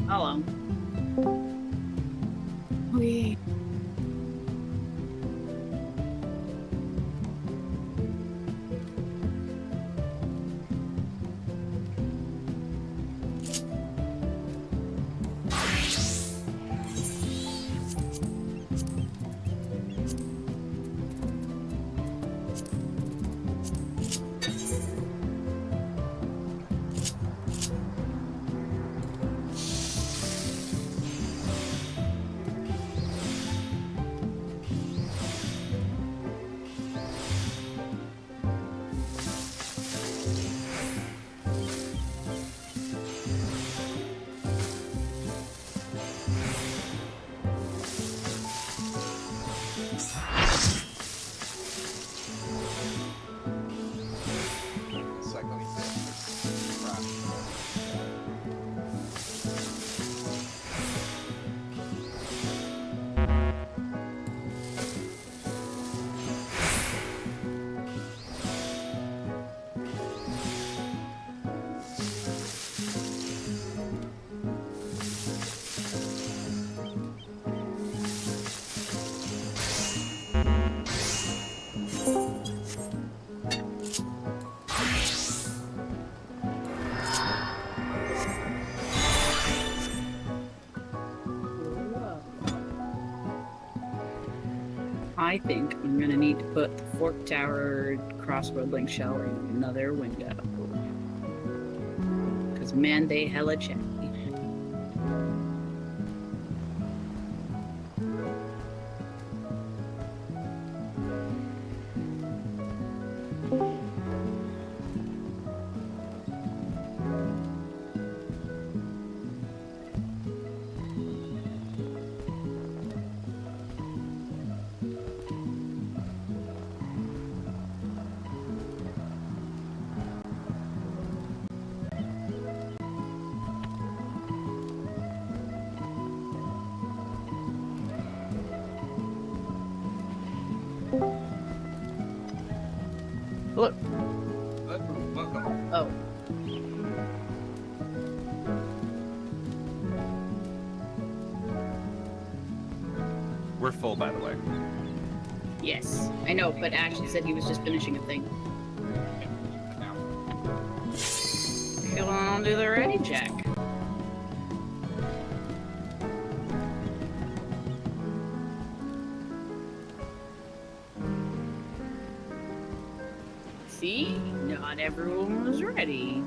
Hello. We. I think I'm gonna need to put the fork tower crossroad link shell in another window. Cause man, they hella chatty. Look. Welcome. Oh. We're full, by the way. Yes, I know, but Ashley said he was just finishing a thing. Come on, do the ready check. See? Not everyone was ready.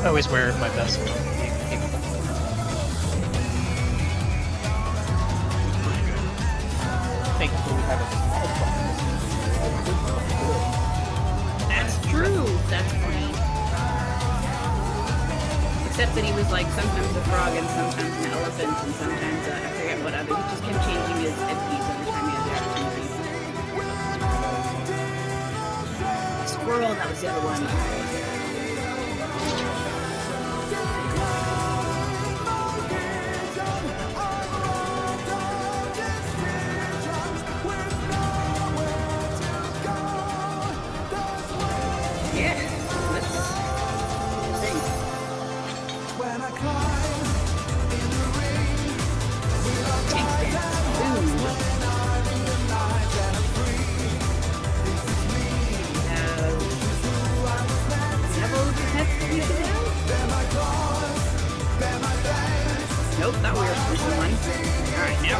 I always wear my best. Thankfully, we have That's true. That's funny. Except that he was like sometimes a frog and sometimes an elephant and sometimes I forget what other. He just kept changing his headpiece every time he had the opportunity. Squirrel, that was the other one. Yeah, let's sing. Tank dance. Boom. Several pets to use it now? Nope, that was the one. Alright, now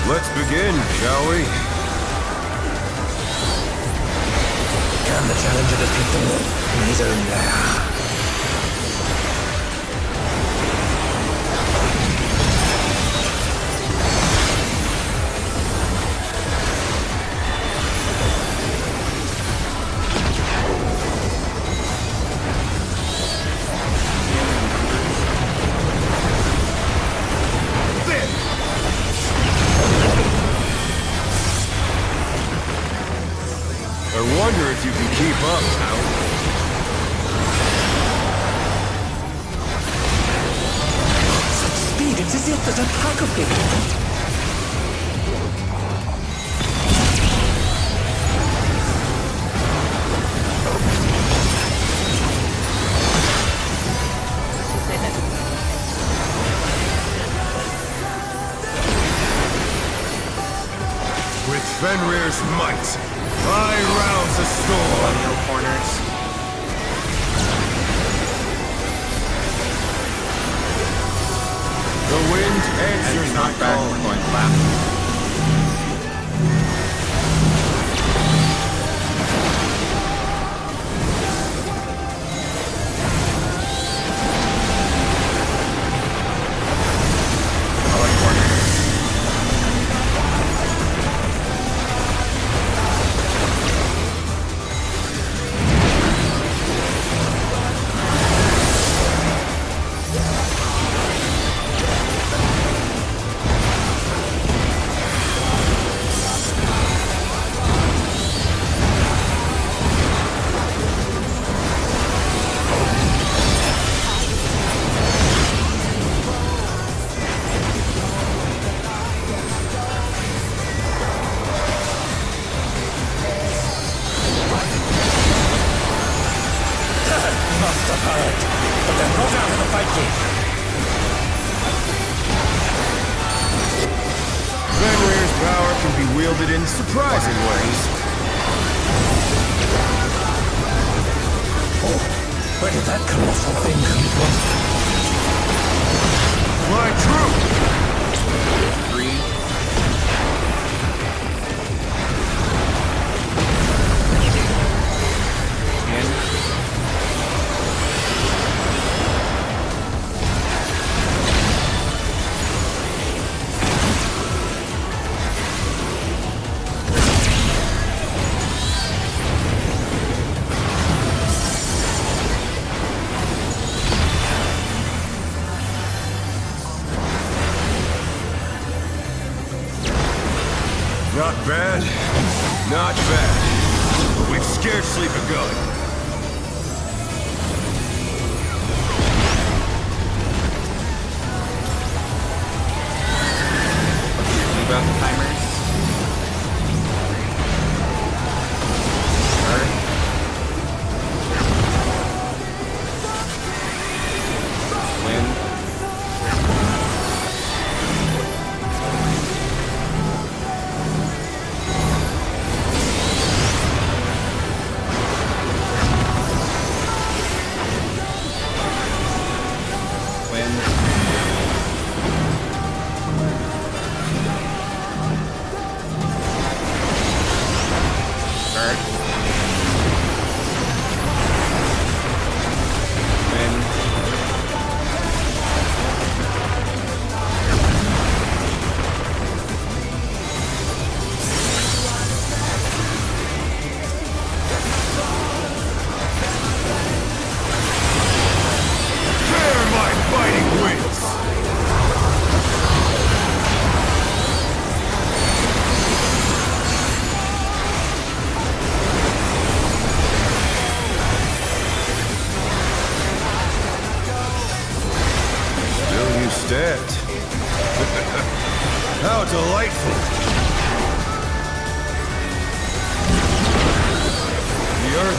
Let's begin, shall we? Can the challenge of the people in his own lair? I wonder if you can keep up, Howard. Such speed, it's as if there's a pack of them. With Fenrir's might, I rouse the storm. no corners. The wind answers my call. Going left. Must have heard, but they're not out of the fight yet. Fenrir's power can be wielded in surprising ways. Oh, where did that colossal thing come from? My troop! 3. Not bad, not bad. But we've scarcely begun. Leave out the timers. Start. Wind.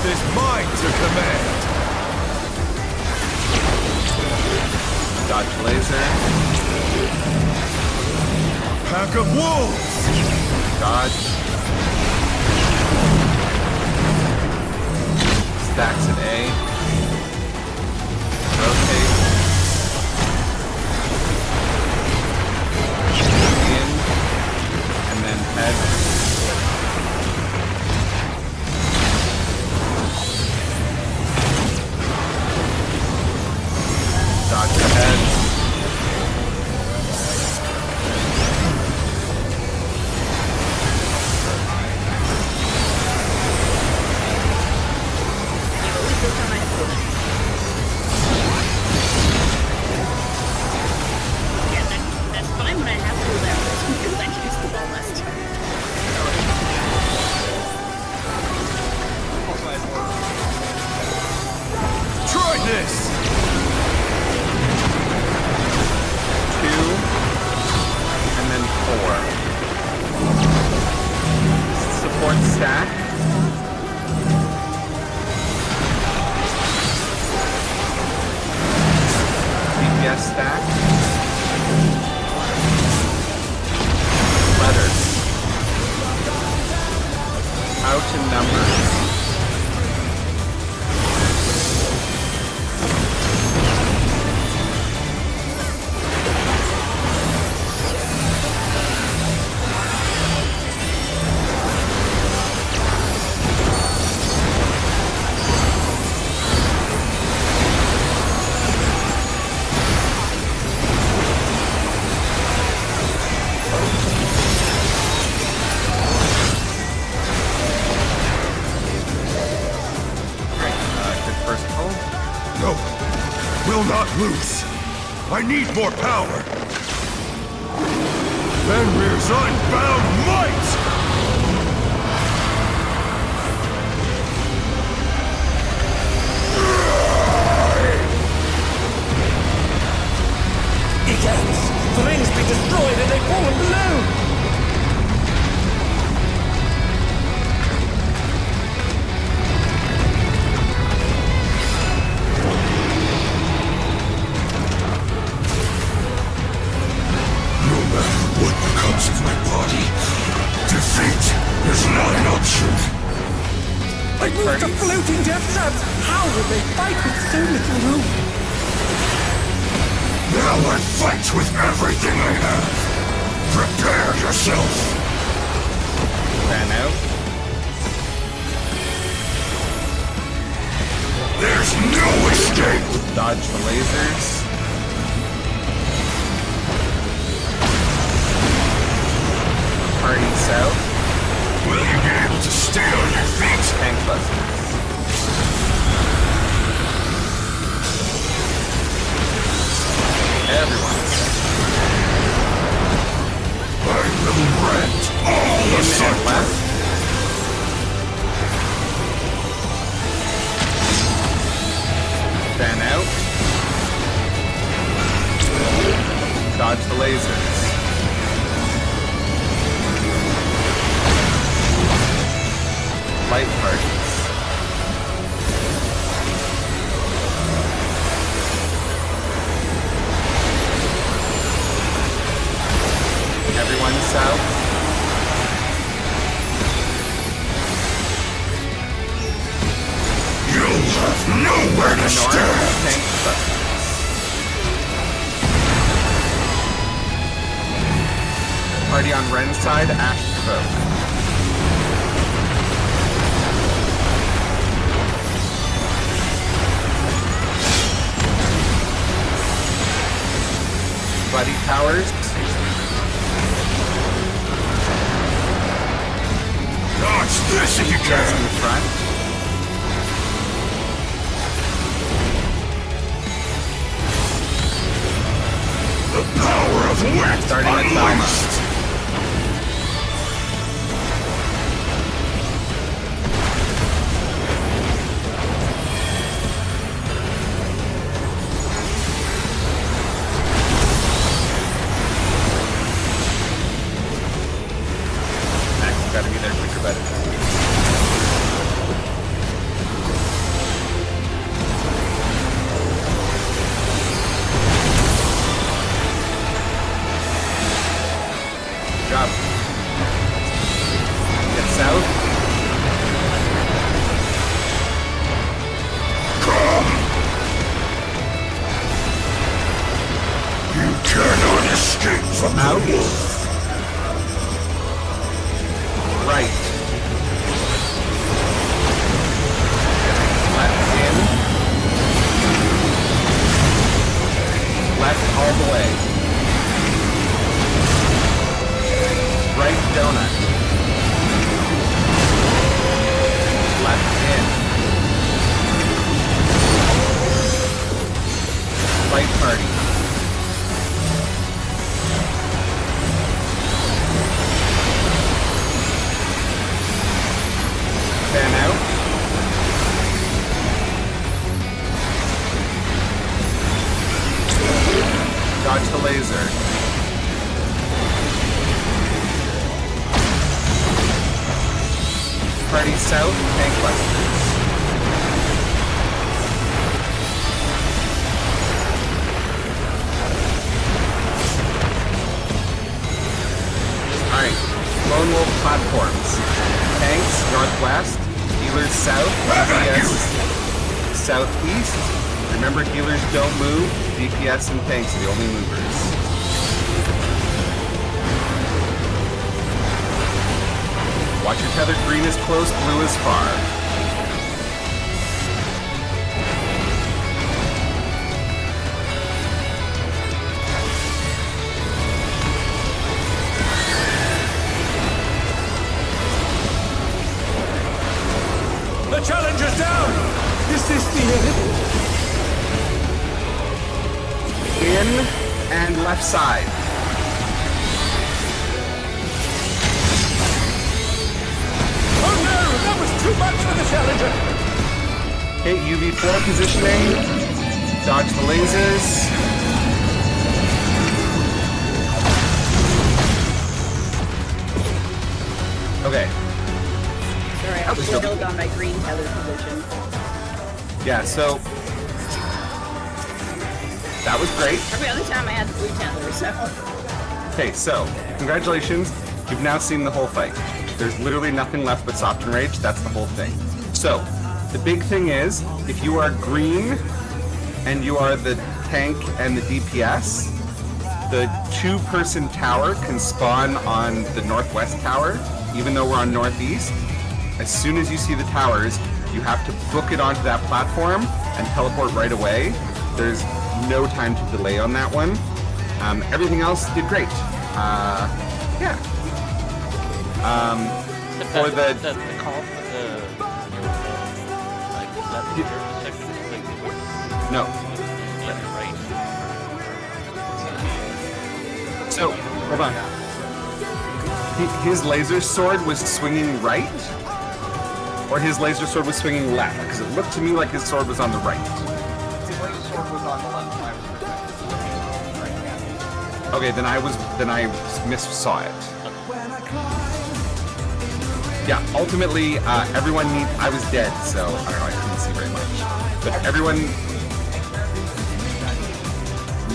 is mine to command. Dodge laser. Pack of wolves! Dodge. Stacks at A. Rotate. In. And then head. Dodge ahead. That's fine when I have full levels because I can use the ball list. Try this! 2. And then 4. Support stack. DPS stack. Letters. Out in numbers. No, will not lose. I need more power. Fenrir's unbound might! Egans! The ring's been destroyed and they've fallen below! No matter what becomes of my body, defeat is not an option. I moved to floating death traps! How will they fight with so little room? Now I fight with everything I have. Prepare yourself. Fan out. There's no escape. Dodge the lasers. Party south. Will you be able to stay on your feet? Tank busters. Everyone. I will rent all the In and sector. left. Fan out. Dodge the lasers. Light parties. Everyone south. You'll have nowhere to North. stand. Tank busters. Party on Ren's side, Ash Provoke. Buddy Towers. Dodge this if you Just in can. front. The power of wit Starting at unleashed. Max, gotta be there quicker, better. Out. Right. Left in. Left all the way. Right donut. Left in. Right party. Fan out. Dodge the laser. Party south, tank busters. Alright, Lone Wolf platforms. Tanks northwest, healers south, DPS southeast. Remember, healers don't move, DPS and tanks are the only movers. Watch your tether, green is close, blue is far. The challenger's down! Is this the end? In and left side. Oh no! That was too much for the challenger! Okay, UV4 positioning. Dodge the lasers. Okay. Sorry, I was killed on my green tether position. Yeah, so that was great. Every other time I had the blue tether, so. Okay, so congratulations. You've now seen the whole fight. There's literally nothing left but soft enrage. That's the whole thing. So the big thing is, if you are green and you are the tank and the DPS, the two-person tower can spawn on the northwest tower, even though we're on northeast. As soon as you see the towers, you have to book it onto that platform and teleport right away. There's no time to delay on that one. Everything else did great. Yeah. For the call for the like is that the section like no. yeah, right. So hold on. His laser sword was swinging right, or his laser sword was swinging left? Because it looked to me like his sword was on the right. His laser sword was on the left and I was protecting right now. Okay, then I missaw it. Yeah, ultimately, everyone I was dead, so I don't know, I couldn't see very much. But everyone...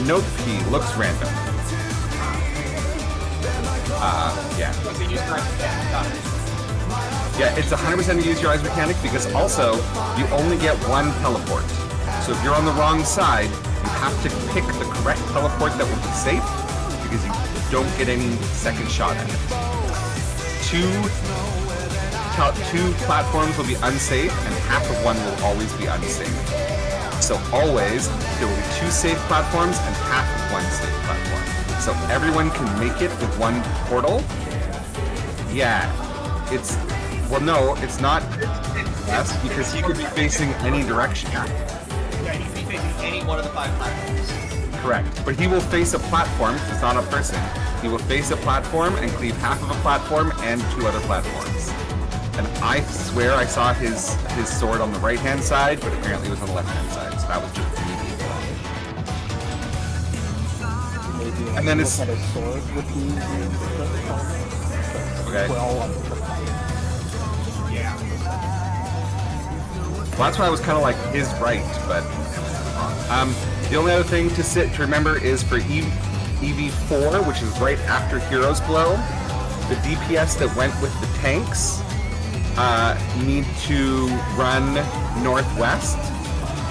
Nope, he looks random. Yeah. Yeah, it's 100% use your eyes mechanic because also, you only get one teleport. So if you're on the wrong side, you have to pick the correct teleport that will be safe because you don't get any second shot at it. Two platforms will be unsafe and half of one will always be unsafe. So always, there will be two safe platforms and half of one safe platform. So everyone can make it with one portal. Yeah, it's, well no, it's not best because he could be facing any direction. Yeah, he could be facing any one of the 5 platforms. Correct, but he will face a platform, it's not a person. He will face a platform and cleave half of a platform and 2 other platforms. And I swear I saw his sword on the right-hand side, but apparently it was on the left-hand side, so that was just Maybe and then it's... look at his sword would be Okay. well on the Yeah. Well, that's why I was kind of like his right, but the only other thing to remember is for EV4, which is right after Hero's Blow, the DPS that went with the tanks need to run northwest,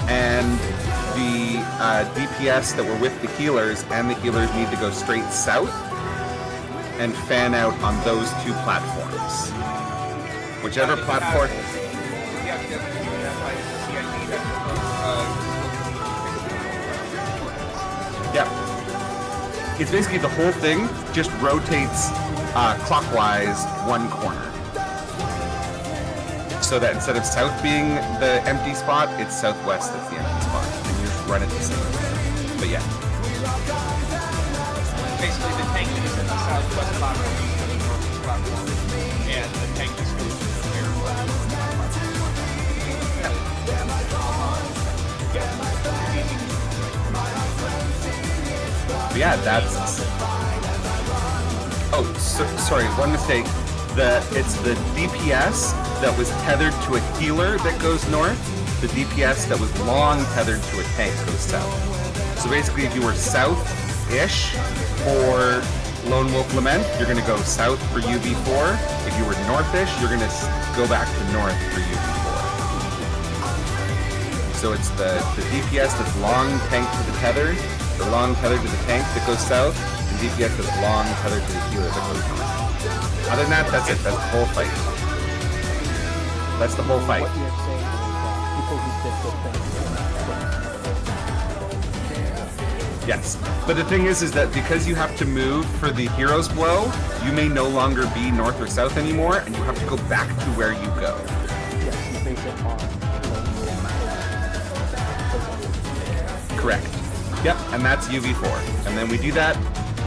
and the DPS that were with the healers and the healers need to go straight south. and fan out on those two platforms. Whichever platform. Yeah. It's basically the whole thing just rotates clockwise one corner. So that instead of south being the empty spot, it's southwest that's the empty spot. And you just run it the same way. But yeah. Basically, the tank is in the southwest platform, the northwest platform, and the tank is moved to the rear But yeah, that's. Oh, sorry, one mistake. It's the DPS that was tethered to a healer that goes north. The DPS that was long tethered to a tank goes south. So basically, if you were south-ish for Lone Wolf Lament, you're going to go south for UV4. If you were north-ish, you're going to go back to north for UV4. So it's the DPS that's long tanked to the tether, the long tethered to the tank that goes south, and DPS that's long tethered to the healer that goes north. Other than that, that's it. That's the whole fight. That's the whole fight. What you're saying is that people who did the thing. Yes. But the thing is that because you have to move for the hero's blow, you may no longer be north or south anymore, and you have to go back to where you go. Yes, you base it on. Correct. Yep, and that's UV4. And then we do that,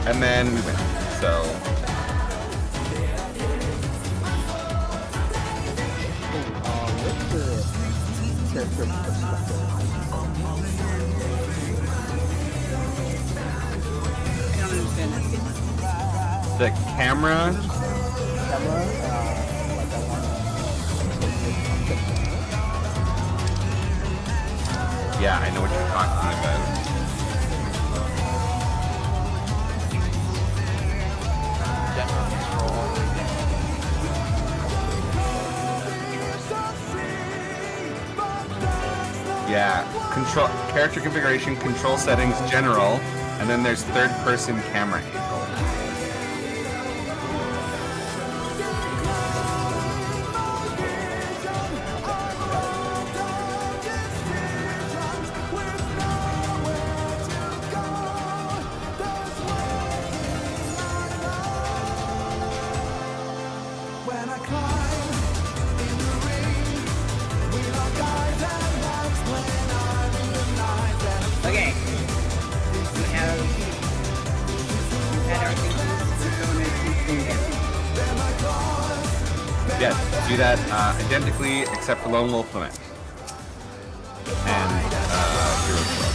and then we win. So... What's the character perspective? I don't understand that statement. The camera... Camera, like I want to... Yeah, I know what you're talking about. Yeah, control character configuration, control settings, general, and then there's third-person camera angle. Okay. We have had our things. We're going to keep doing it. Yeah, do that identically except for Lone Wolf Lament. And Hero's Blow.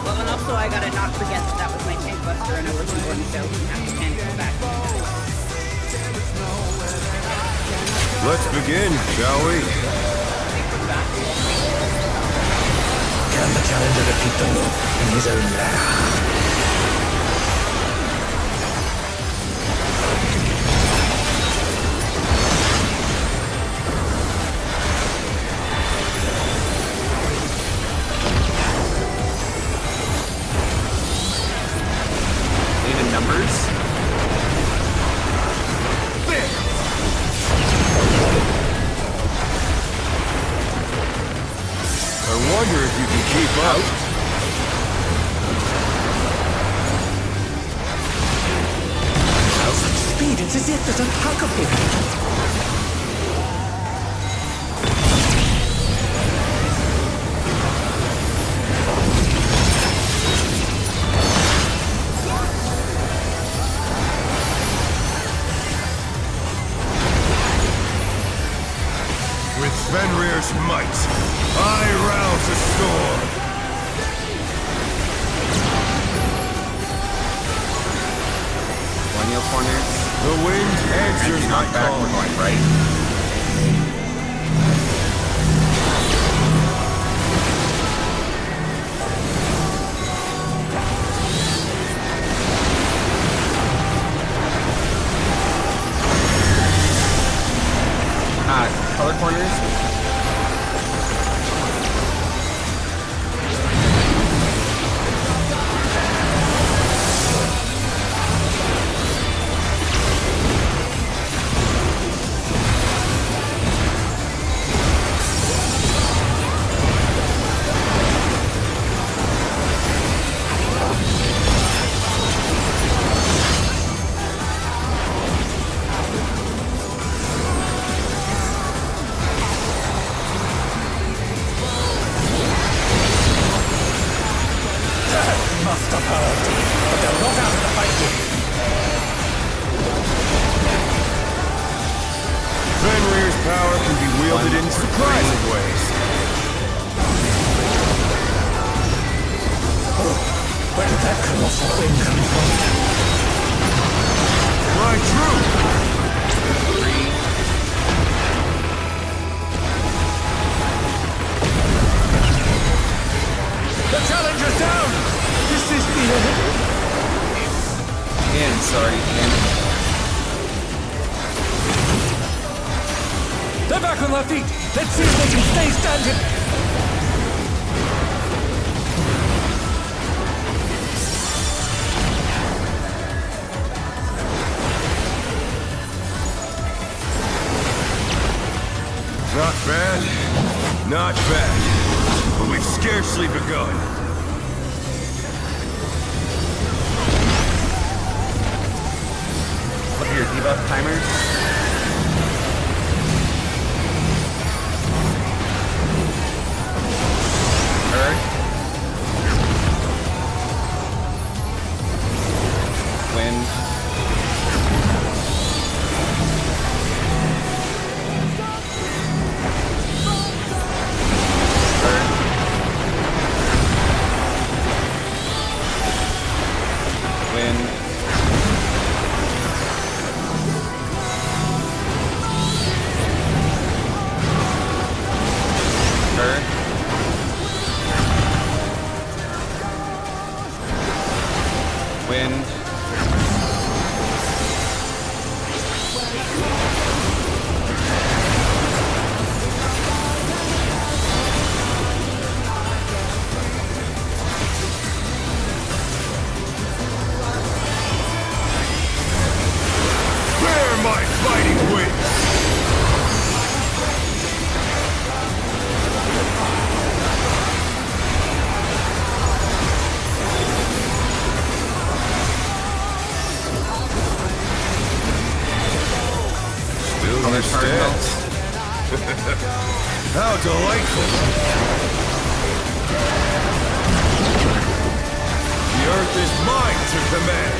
Well, and also I gotta not forget that that was my tank buster and I wasn't going south and have to panic go back. Let's begin, shall we? Can the challenger defeat the noob in his own lair? Even numbers? I wonder if you can keep up. Such speed, it's as if there's a pack of him. With Fenrir's might, I rouse a storm. Millennial corners. The wind answers my Not back, we're calling. going right. Color corners. wielded in surprising ways. Where did that colossal thing come from? My true! The challenger's down! This is the end. Sorry, They're back on their feet! Let's see if they can stay standing! Not bad. Not bad. But we've scarcely begun. Look at your debuff timers. Earth. Wind. Wind. Earth. Wind. Bear my fighting wings! Still Color your cardinals. stance. How delightful! The earth is mine to command!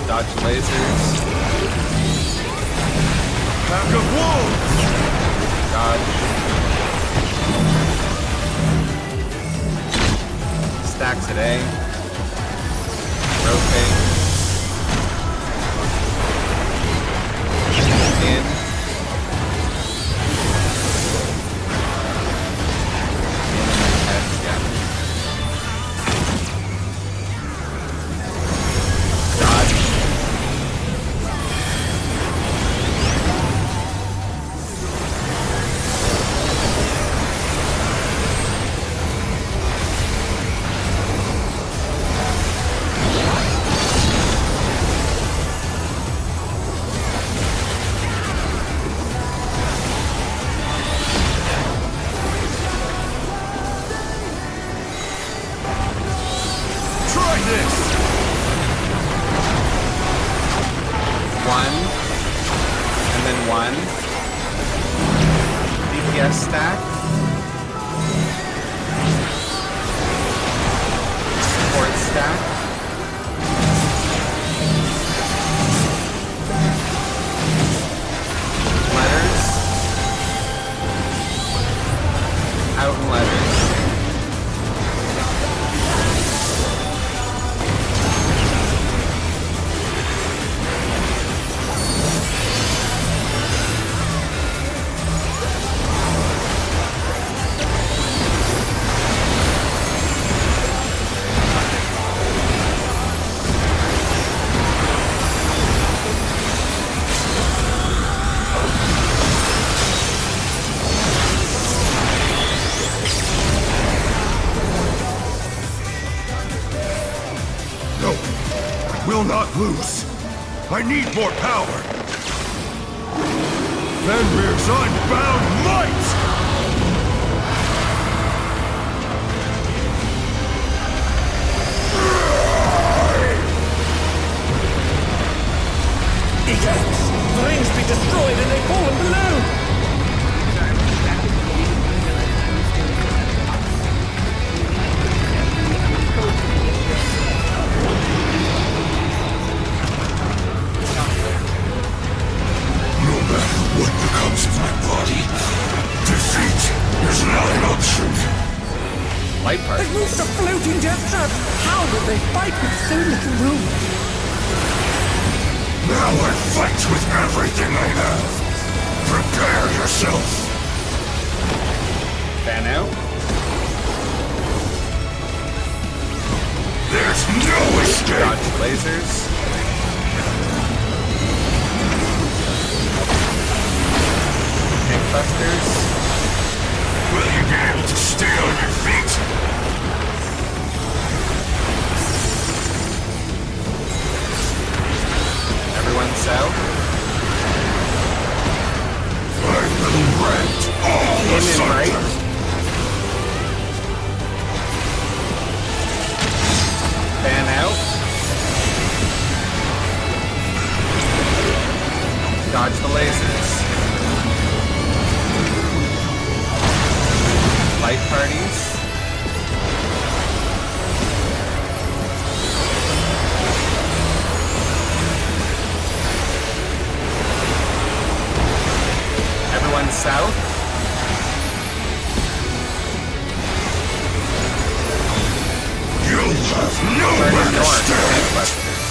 Dodge lasers. Pack of wolves! Dodge. Stack today. Rotate. In. Yeah. Dodge. Try this! One. And then one. DPS stack. Support stack. Letters. Out and letters. No, I will not lose. I need more power. Fenrir's unbound might! Egans! The rings be destroyed and they fallen below! Sorry, back at the beginning, I realized I was doing code to make it feel so little room. Now I fight with everything I have. Prepare yourself. Fan out. There's no escape. Dodge lasers. Tank busters. Will you be able to stay on your feet? Everyone south. I will rent all the In and right. sectors. Fan out. Dodge the lasers. Light parties. Everyone south. You'll have Turn nowhere to north. stand. Tank busters.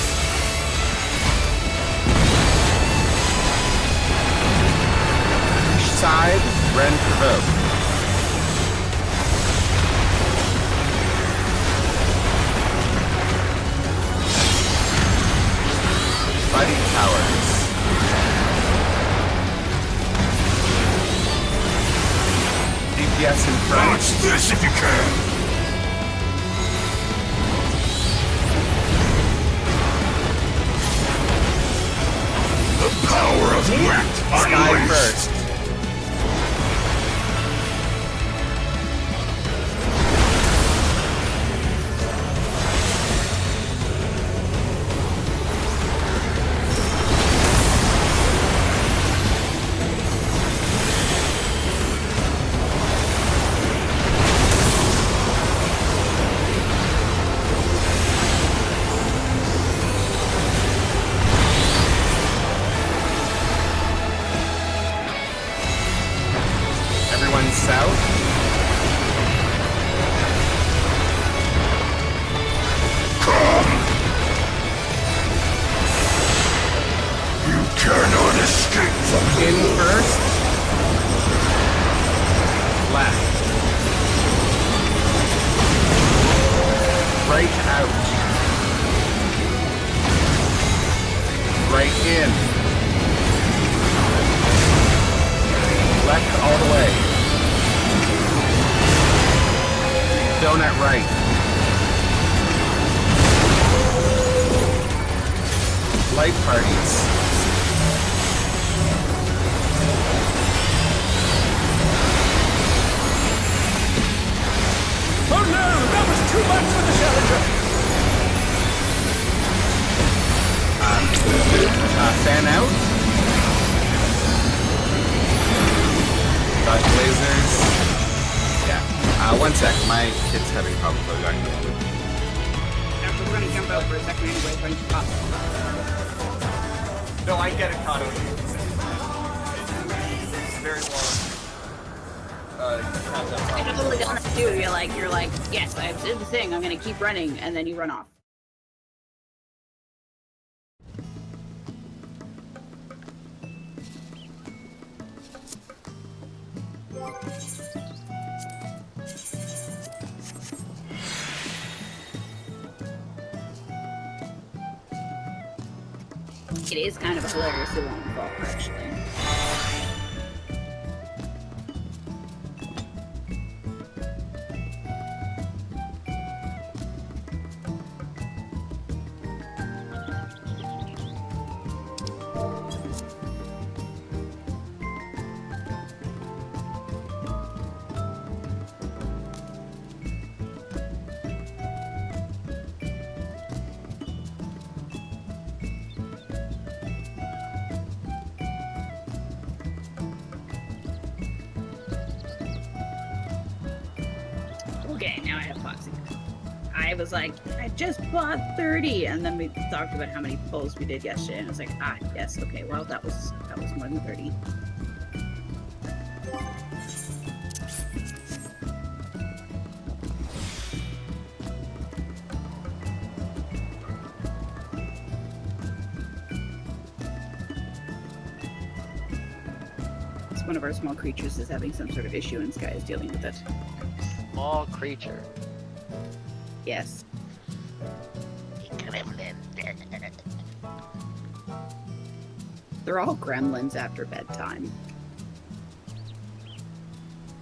East side. Ren provoke. Fighting towers. DPS in front. Watch this if you can. The power of wit Sky unleashed. first. Everyone south. Come. You cannot escape from In first. Left. Right out. Right in. Left all the way. Donut right. Light parties. Oh no, that was too much for the Challenger. Fan out. Dodge lasers. Yeah. One sec. My kid's having problems with that. After we're gonna jump out for a second anyway, so I need to pop. No, I get it, Kato. It's very long. Countdown. I totally done that too. You're like, yes, I did the thing. I'm gonna keep running, and then you run off. It is kind of a hilariously long fall, actually. Okay, now I have Foxy. I was like, I just bought 30, and then we talked about how many pulls we did yesterday, and I was like, ah, yes, okay, well, that was more than 30. one of our small creatures is having some sort of issue and Sky is dealing with it. Small creature. Yes. They're all gremlins after bedtime.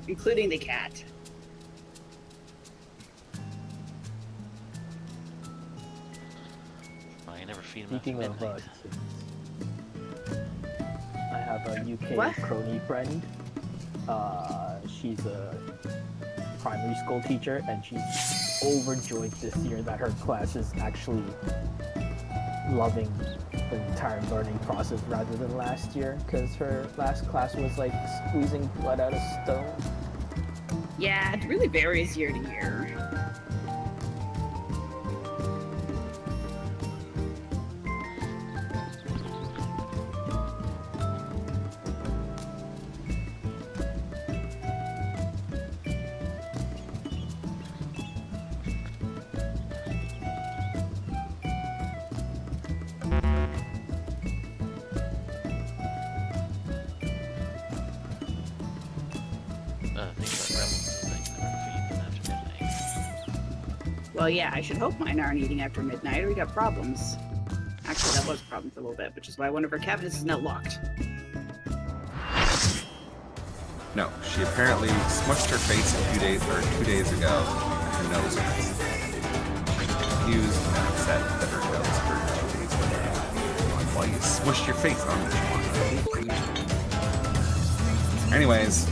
Including the cat. I never feed him after Speaking of midnight. kids, I have a UK What? crony friend. She's a primary school teacher, and she's overjoyed this year that her class is actually loving the entire learning process rather than last year, because her last class was like squeezing blood out of stone. Yeah, it really varies year to year. Well, yeah, I should hope mine aren't eating after midnight, or we got problems. Actually, that was a problem for a little bit, which is why one of our cabinets is now locked. No, she apparently smushed her face a few days or 2 days ago. Her nose hurts. She used and upset that her nose hurt 2 days ago. While you smushed your face on it. Anyways.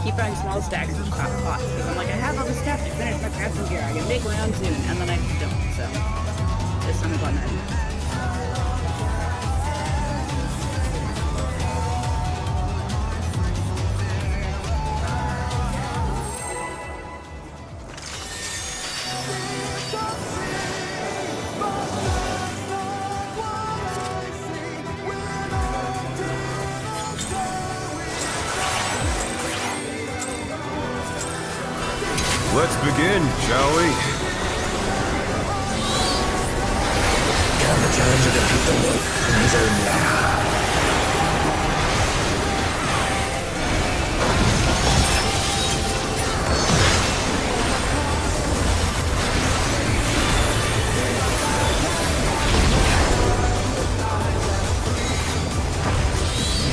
Keep buying small stacks of crap pots, because I'm like, I have all the stuff to finish my crafting gear. I can make my own soon, and then I don't, so. This time I'm on that. Let's begin, shall we? Can return to the people in his own land.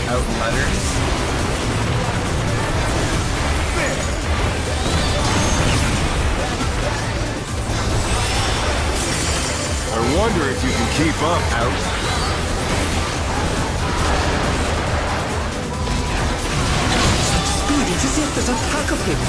Outletters. I wonder if you can keep up. Out. Speed, it's as if there's a pack of him.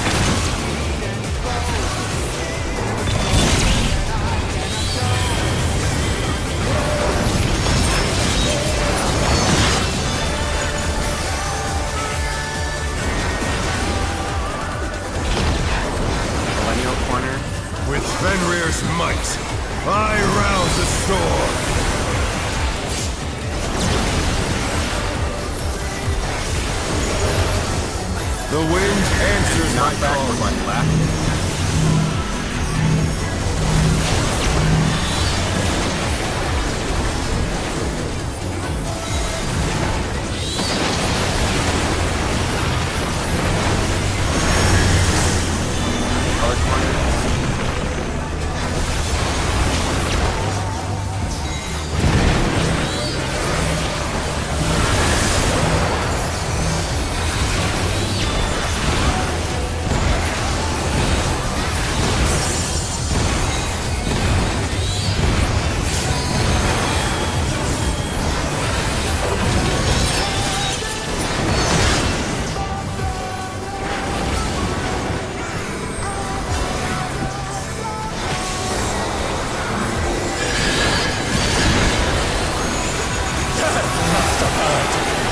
Millennial corner. With Fenrir's might, I rouse the storm. The wind answers my Not back call. to one left. Color corner.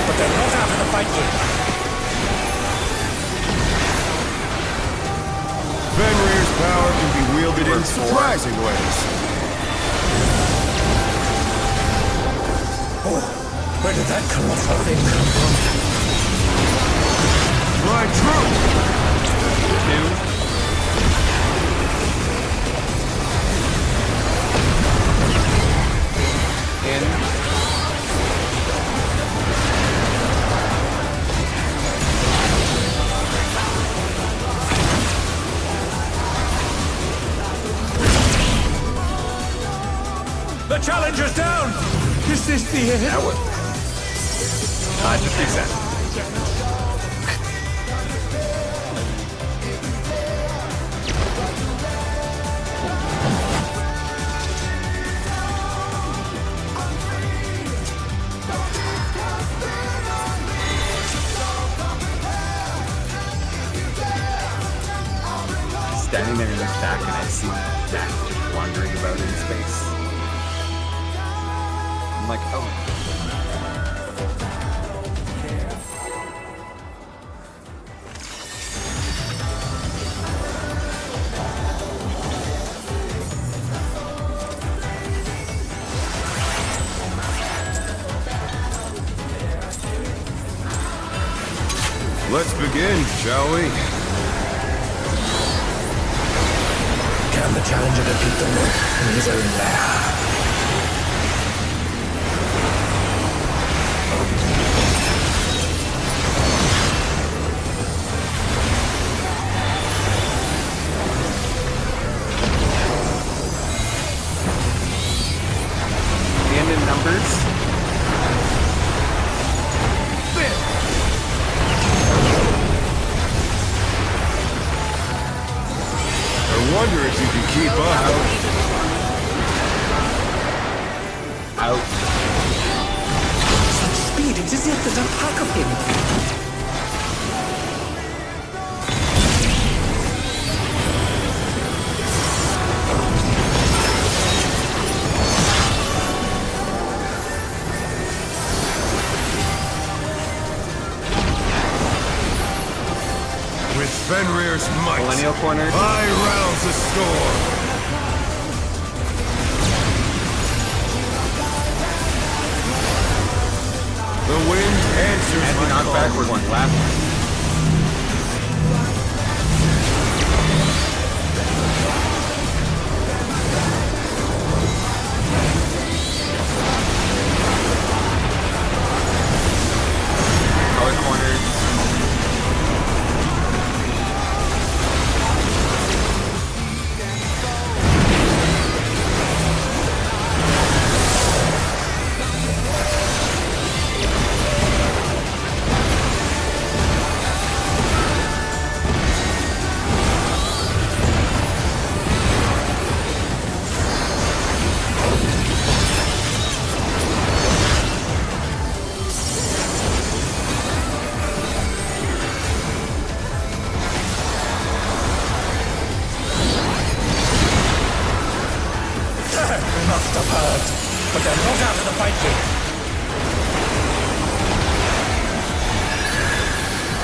But they're not out of the fight yet. Fenrir's power can be wielded in surprising ways. Oh, where did that colossal thing come from? My truth! Two. The challenger's down! Is this the end? That was. Just reset. Standing there in the shack and I see Jack just wandering about in space. I'm like, oh. Let's begin, shall we? Can the challenger defeat the wolf in his own lair? And in numbers. I wonder if you can keep up. Out. Such speed, it is yet there's a pack of him. With Fenrir's might, Millennial corner. I rouse the storm. The wind answers And my not call. back, we're going left. Power corners. Must have heard, but they're not out of the fight yet.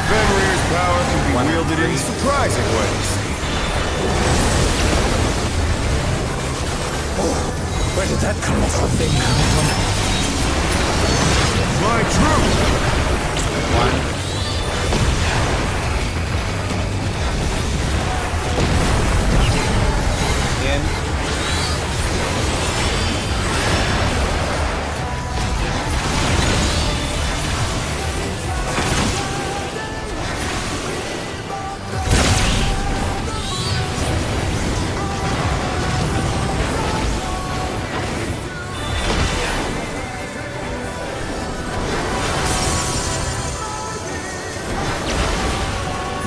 Fenrir's power can be wielded in surprising ways. Oh, where did that colossal thing come from? Fly true! One. In.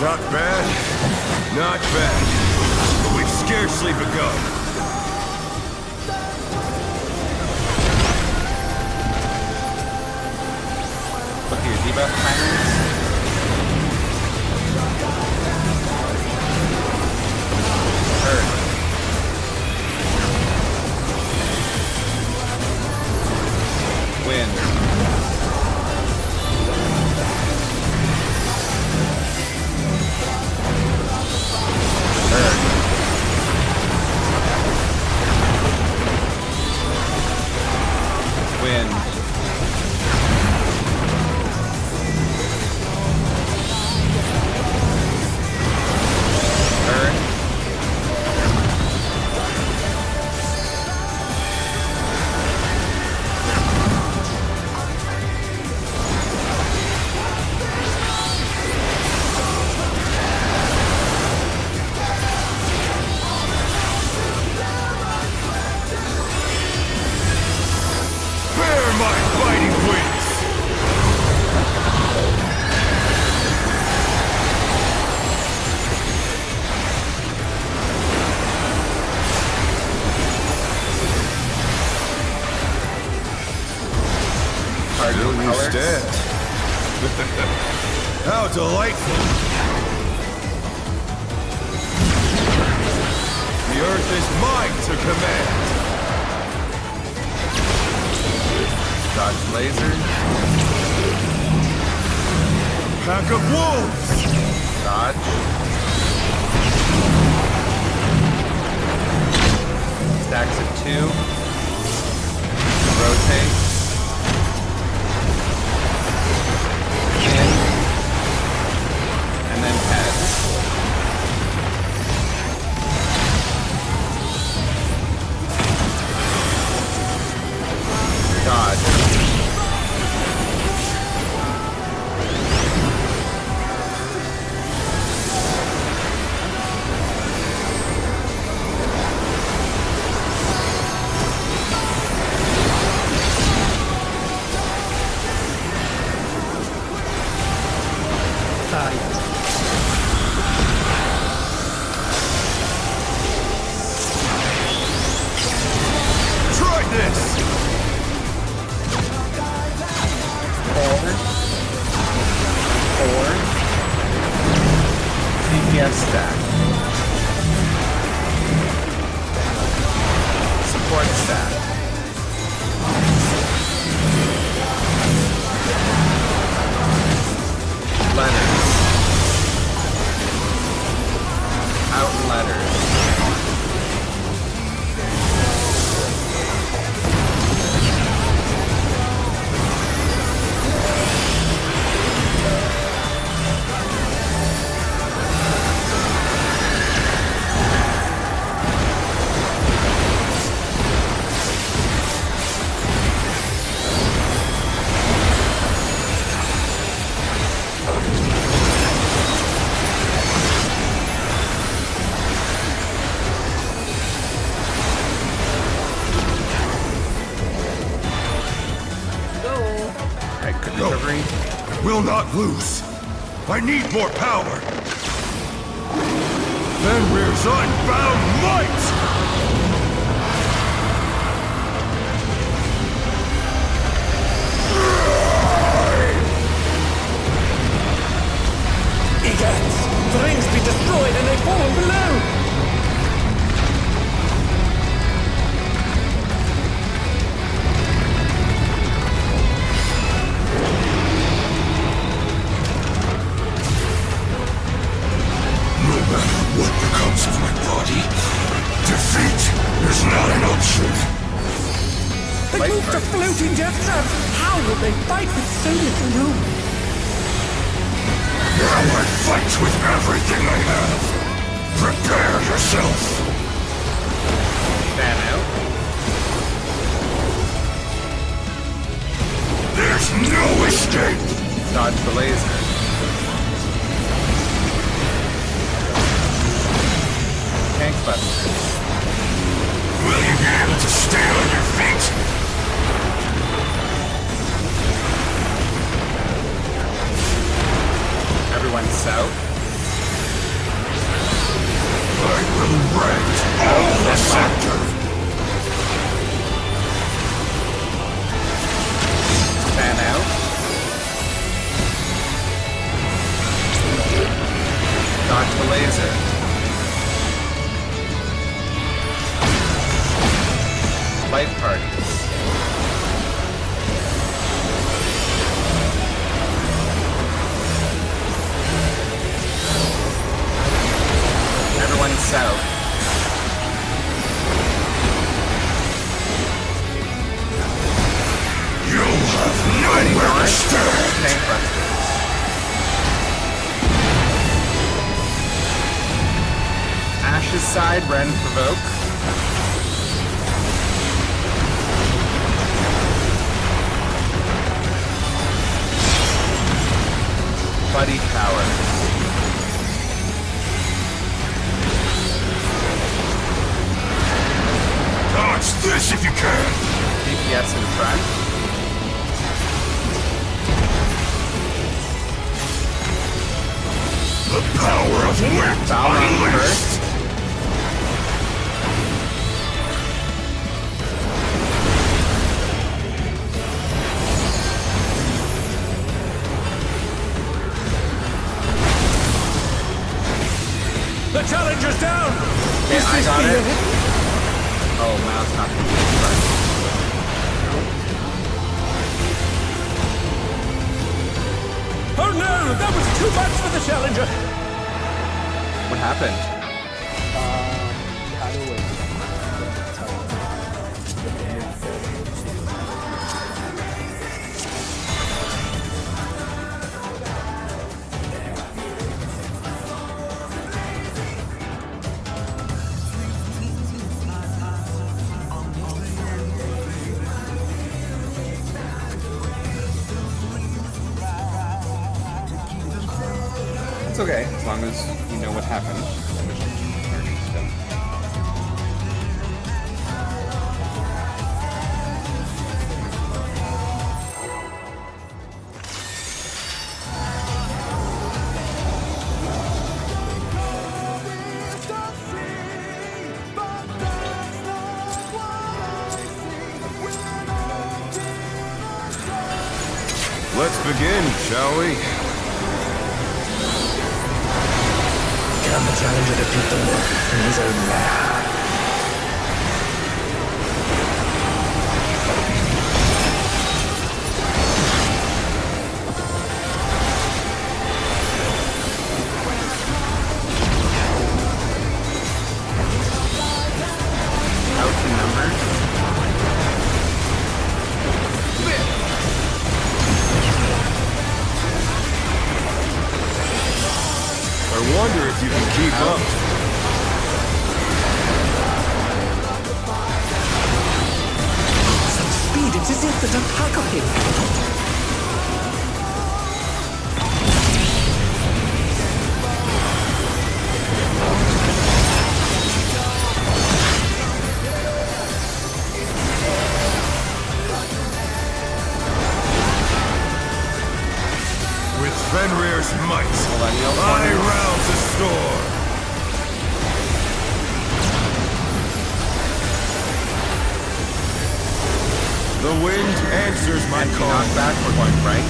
Not bad, not bad. But we've scarcely begun. Look at your debuff timers. Wind. Wind. How delightful! The earth is mine to command! Dodge laser. Pack of wolves! Dodge. Stacks of 2. Rotate. In. And then heads. Dodge. Try this! Forward. DPS stack. Support stack. Letters. Out in letters. Alright, good Go. recovery. Will not lose. I need more power. Fenrir's unbound might! Egads! The rings be destroyed and they fall below! No matter what becomes of my body, defeat is not an option. They Light moved to targets. floating death traps! How will they fight with so little room? Now I fight with everything I have. Prepare yourself. Fan out. There's no escape. Dodge the laser. Tank buster. Will you be able to stay on your feet? Everyone south. I will rent all the sector. Fan out. Dodge the laser. Light parties. Everyone south. You'll have nowhere to stand. Tank busters. Ash's side, Ren provoke. Buddy powers. Dodge this if you can. DPS in front. The power of wind Balrog unleashed. first. The challenger's down! Okay, I got it. Oh, mouse not gonna be right. Oh no! That was too much for the challenger! What happened? How do we It's okay, as long as you know what happened. Learning stuff. Let's begin, shall we? Can the challenger defeat them in his own way? Out the numbers. I wonder if you can keep up. Some speed, it's as if there's a pack of him. With Fenrir's might, Millennial I corners. rouse the storm. The wind answers my And call. not backward one, right?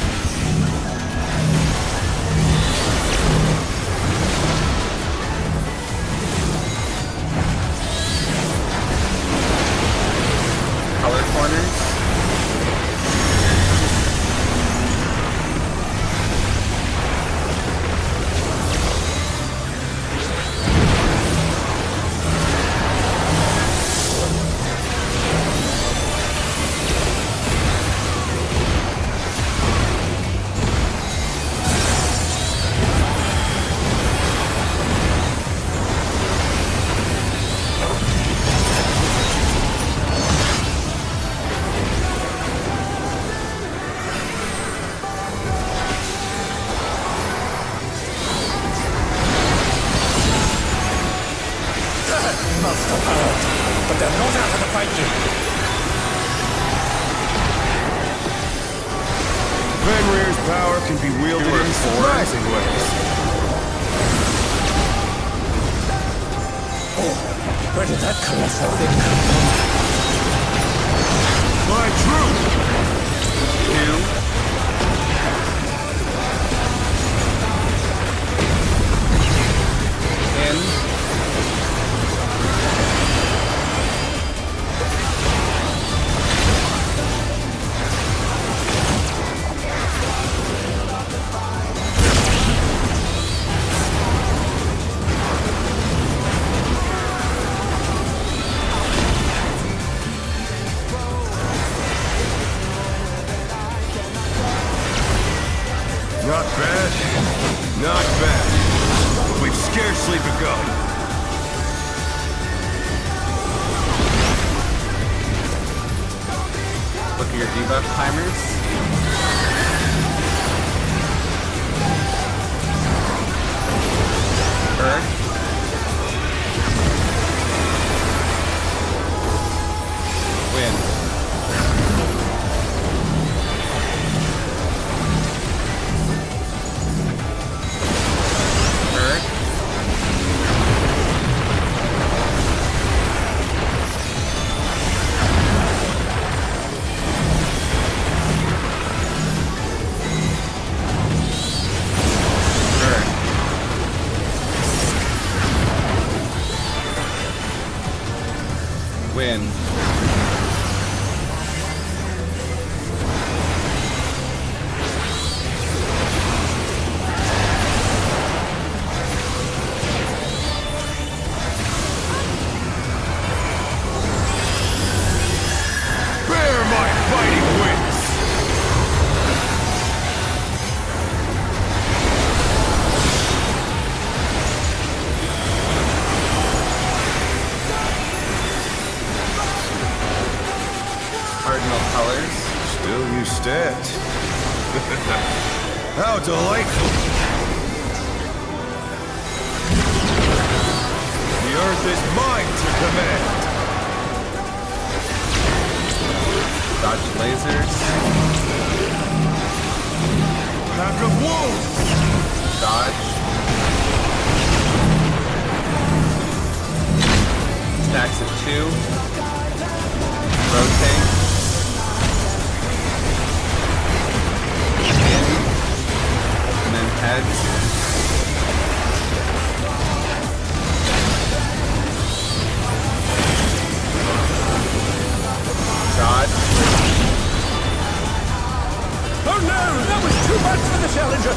Color corners. Master power, but they're not out of the fight yet. Fenrir's power can be wielded in surprising ways. Oh, where did that colossal thing come from? My truth! Two. In. Not bad. Not bad. We've scarcely begun. Look at your debuff timers. Earth. Wind. Earth. Earth. win. Bear my fighting wings! Cardinal colors. Still you stand. How delightful! The earth is mine to command! Dodge lasers. Pack of wolves! Dodge. Stacks of 2. Rotate. In. And then heads. Dodge. Oh no, that was too much for the Challenger!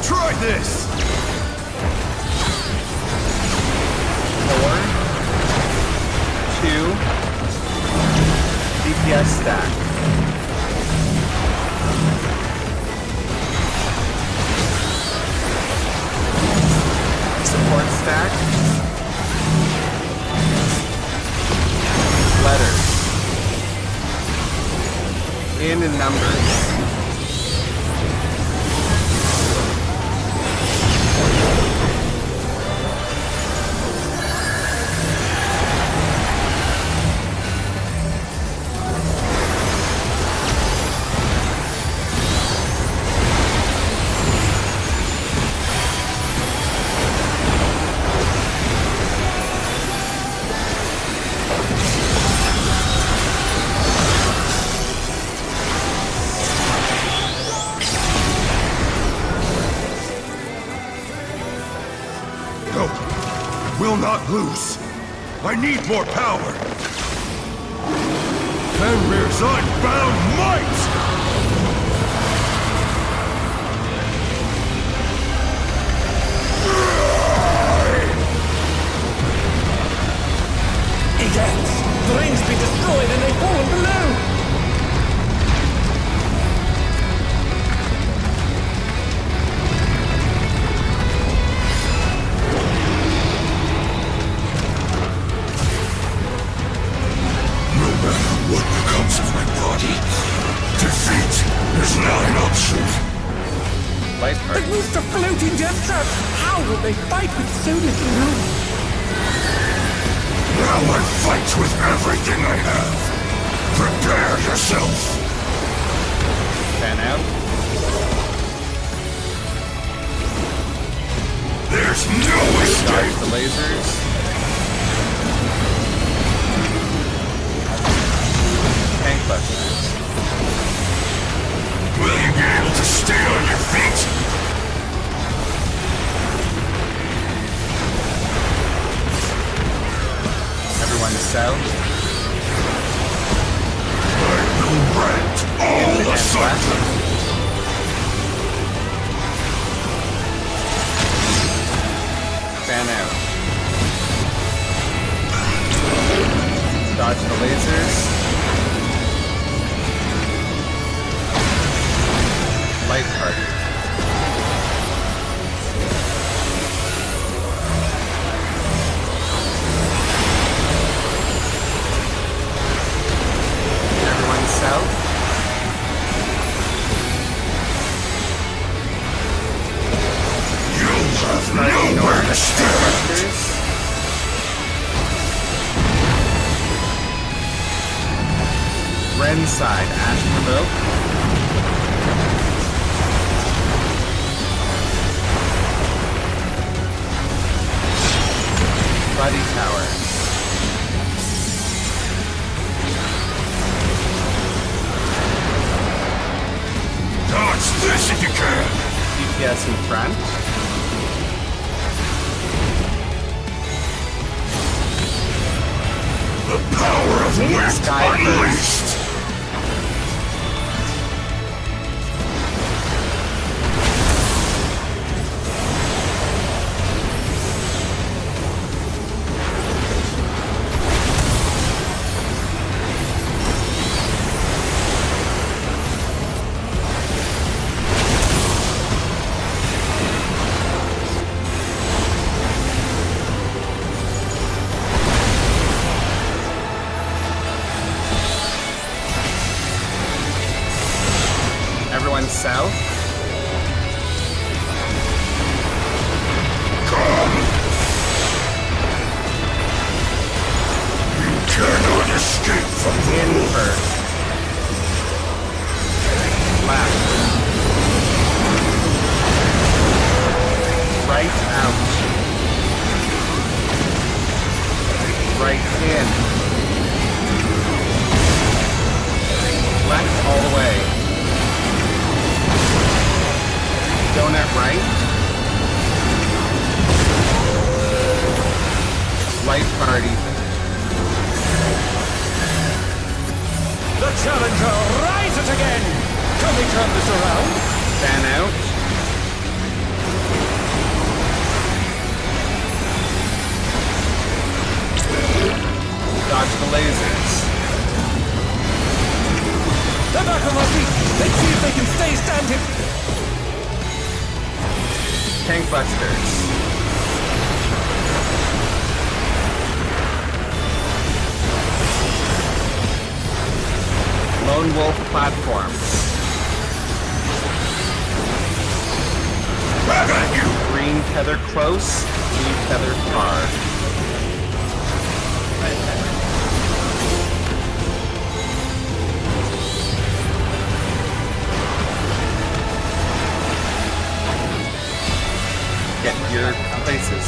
Try this! 4. 2. DPS stack. Support stack. Letters. In numbers. No, will not lose. I need more power. Fenrir's unbound might! Egads! The rings be destroyed and they've fallen below! No matter what becomes of my body, defeat is not an option. Light They've party. moved to floating death traps! How will they fight with so little room? Now I fight with everything I have. Prepare yourself. Fan out. There's no Dodge escape. the lasers. Tank busters. Will you be able to stay on your feet? Everyone south. I will rent all the And sun. west. Fan out. Dodge the lasers. Light party. Everyone south. You have nowhere to stand. Busters. Ren side, Ash Provoke. Buddy tower. Dodge this if you can! DPS in front. The power of weight Sky unleashed! Everyone south. Come! You cannot escape from the In law. first. Left. Right out. Right in. Left all the way. Donut right. Light party. The challenger rises again! Can we turn this around? Fan out. Dodge the lasers. They're back on their feet! Let's see if they can stay standing! Tank busters. Lone wolf platforms. Back at you! Green tether close, blue tether far. Get your places.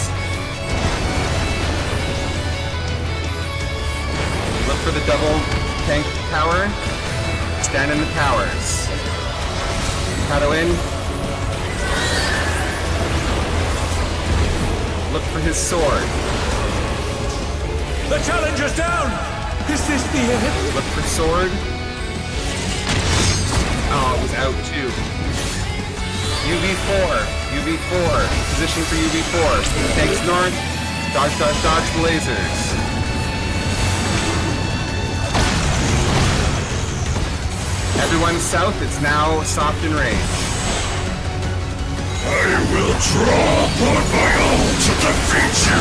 Look for the double tank tower. Stand in the towers. Paddle in. Look for his sword. The challenger's down! Is this the end? Look for sword. Oh, it was out too. UV4. UV4. Position for UV4. Tanks north. Dodge, dodge, dodge the lasers. Everyone south, it's now soft and rage. I will draw upon my own to defeat you!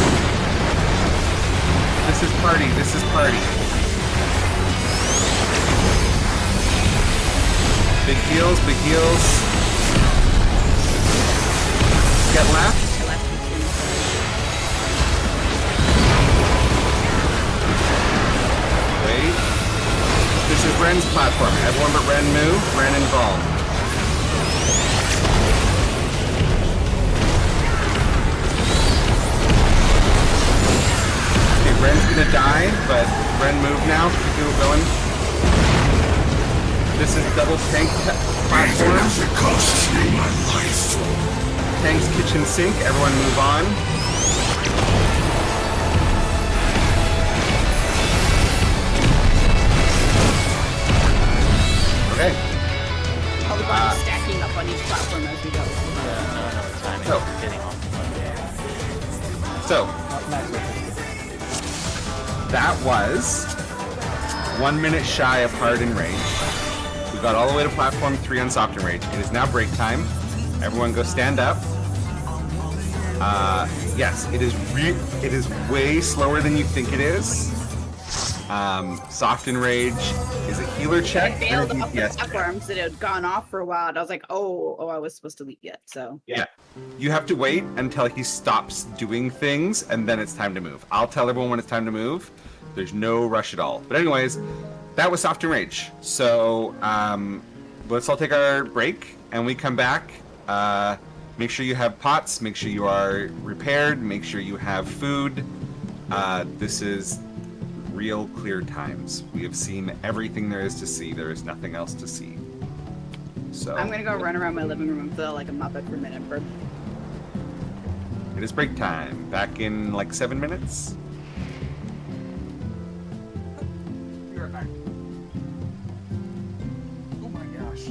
This is party, this is party. Big heals, big heals. Get left. I left you too. Wait. This is Ren's platform. Everyone but Ren move. Ren involved. Okay, Ren's gonna die, but Ren move now. Keep it going. This is double tank Even platform. if it costs me my life. Tank's kitchen sink. Everyone move on. Okay. All the bodies stacking up on each platform as we go. No, it's fine. So. It's getting off. So, Max, that was 1 minute shy of hard and rage. We got all the way to platform 3 on soft and rage. It is now break time. Everyone go stand up. Yes, it is way slower than you think it is. Soft and rage is a healer check I and a failed off the DPS check. platforms that had gone off for a while, and I was like, oh, I was supposed to leave yet. So Yeah. You have to wait until he stops doing things, and then it's time to move. I'll tell everyone when it's time to move. There's no rush at all. But anyways, that was soft and rage. So let's all take our break, and we come back. Make sure you have pots. Make sure you are repaired. Make sure you have food. This is real clear times. We have seen everything there is to see. There is nothing else to see. So I'm gonna go run around my living room and feel like a Muppet for a minute. it is break time. Back in like 7 minutes. Be right back. Oh my gosh.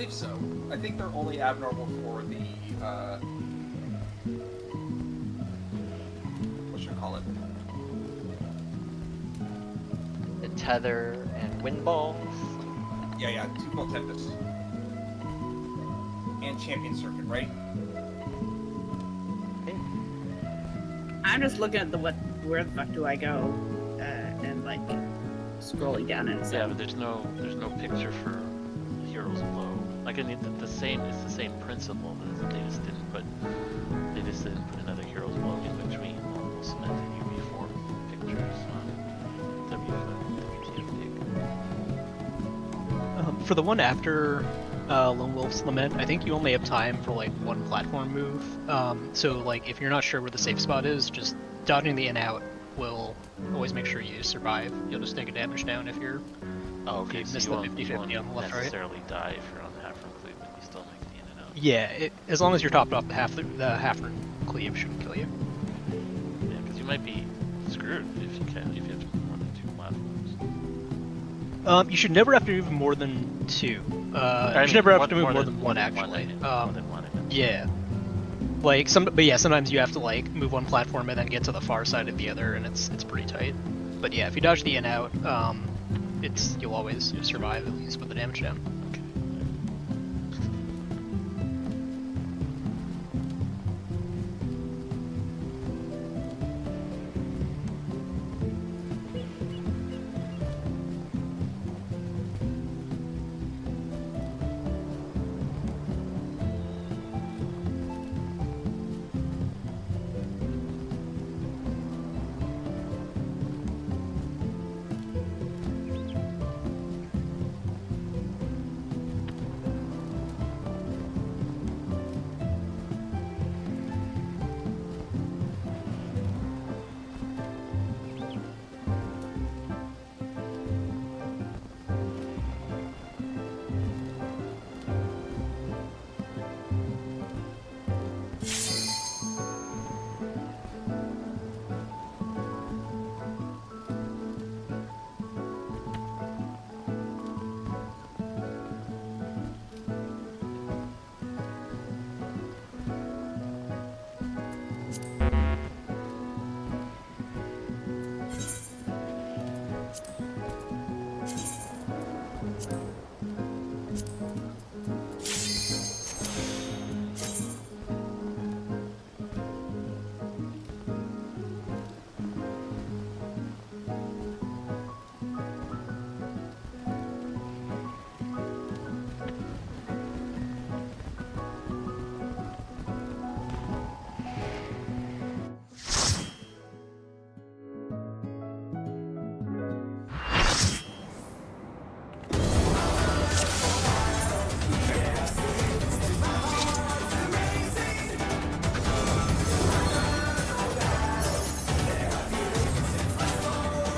believe so. I think they're only abnormal for the, what should I call it? The tether and wind balls. Yeah, 2-volt Tempest. And Champion Circuit, right? I'm just looking at where the fuck do I go, and like scrolling down and Yeah, but there's no picture for Heroes Below. Like I mean, it's the same principle. But they just didn't put another Heroes Below in between all those cement and UV form pictures on WTF. For the one after Lone Wolf's Lament, I think you only have time for like one platform move. So like if you're not sure where the safe spot is, just dodging the in-out will always make sure you survive. You'll just take a damage down if you're okay, if you so miss you the won't 50-50 on the left right. necessarily die if you're on the half-run cleave, but you still make the in and out. Yeah, as long as you're topped off the half cleave shouldn't kill you. Yeah, because you might be screwed if you have to move more than 2 platforms. You should never have to move more than 2. You should never have to move more than 1 actually. More than 1. Yeah. Like sometimes you have to like move one platform and then get to the far side of the other, and it's pretty tight. But yeah, if you dodge the in out, you'll always survive, at least with the damage down.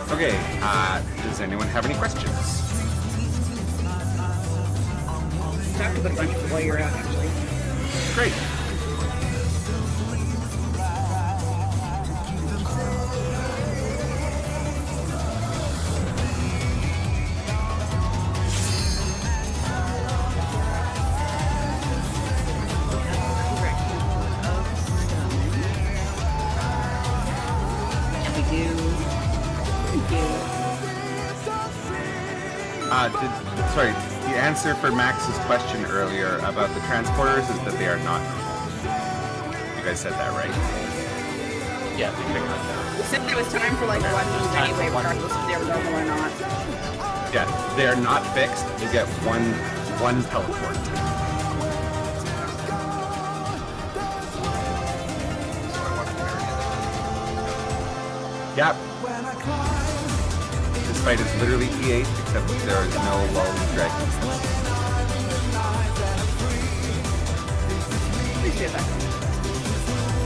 Okay, does anyone have any questions? Talk about a bunch of while you're out, actually. Great. Sorry, the answer for Max's question earlier about the transporters is that they are not normal. You guys said that, right? Yeah, we figured that out. We said it was time for like one move anyway, regardless if they were normal or not. Yeah, they are not fixed. You get one teleport. Yep. This fight is literally E8, except there is no lolly dragon. Appreciate that.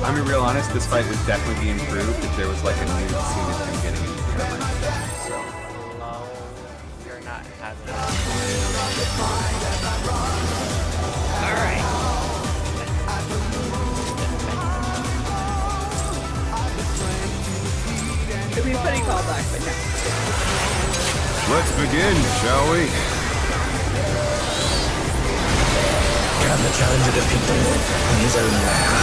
I'm being real honest, this fight would definitely be improved if there was like a new scene of him getting into the armor. So. No, you're not having it. Alright. It'd be a funny callback, but no. Let's begin, shall we? can the challenger defeat the wolf in his own lair?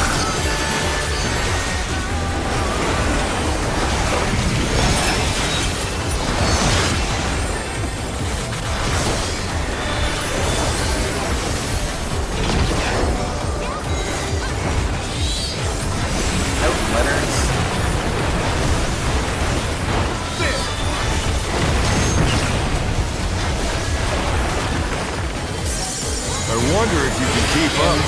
I wonder if you can keep up.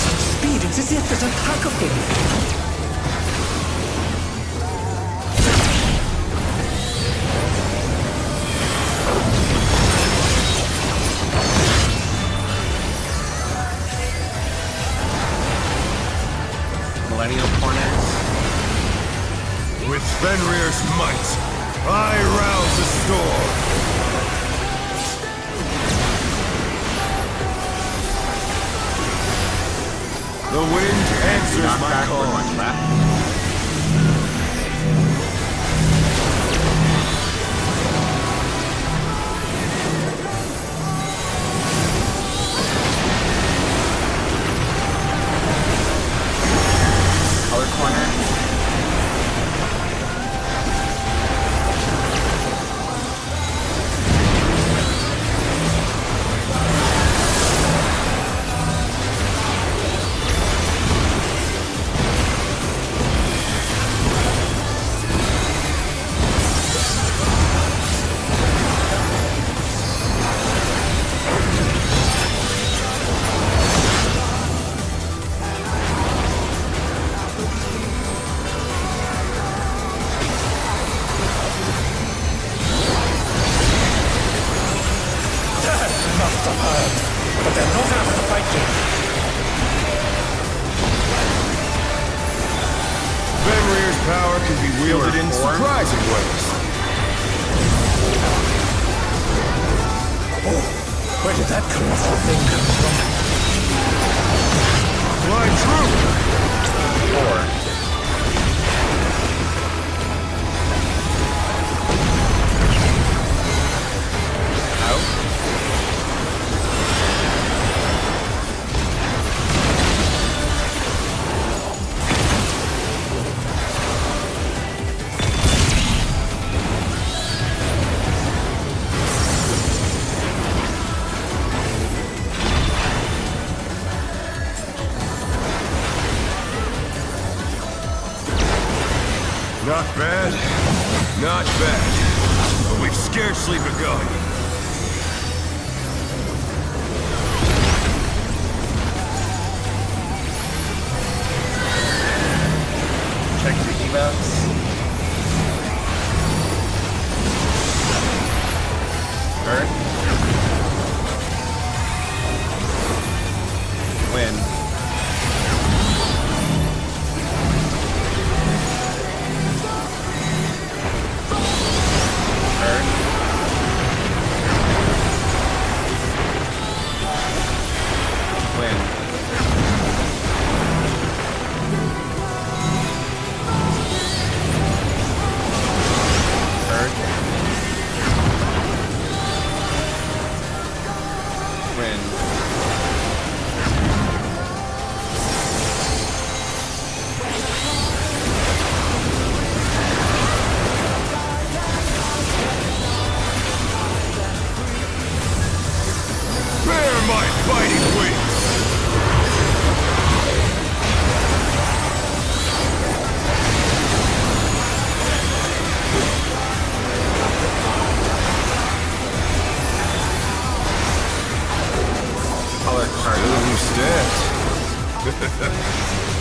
Such speed, it's as if there's a pack of them. Millennial Cornets. With Fenrir's might, I rouse the storm! The wind answers my call. Much left. Color corner. But they're not out of the fight yet. Fenrir's power can be wielded in surprising ways. Oh, where did that colossal thing come from? Fly true! Four. Not bad. Not bad. But we've scarcely begun. Check the events. Earth. Wind.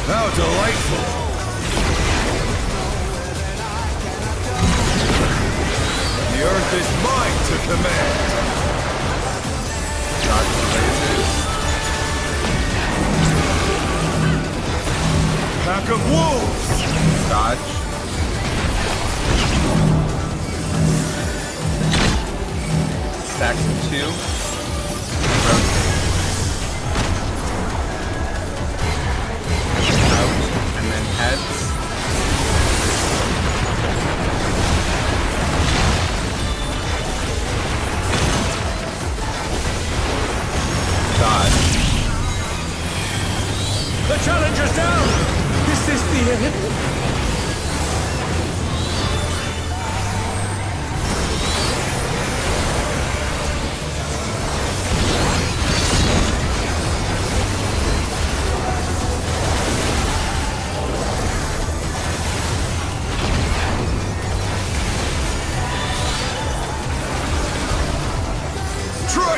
How delightful! The earth is mine to command! Dodge the lasers. Pack of wolves! Dodge. Stacks of 2. Rotate. And then heads.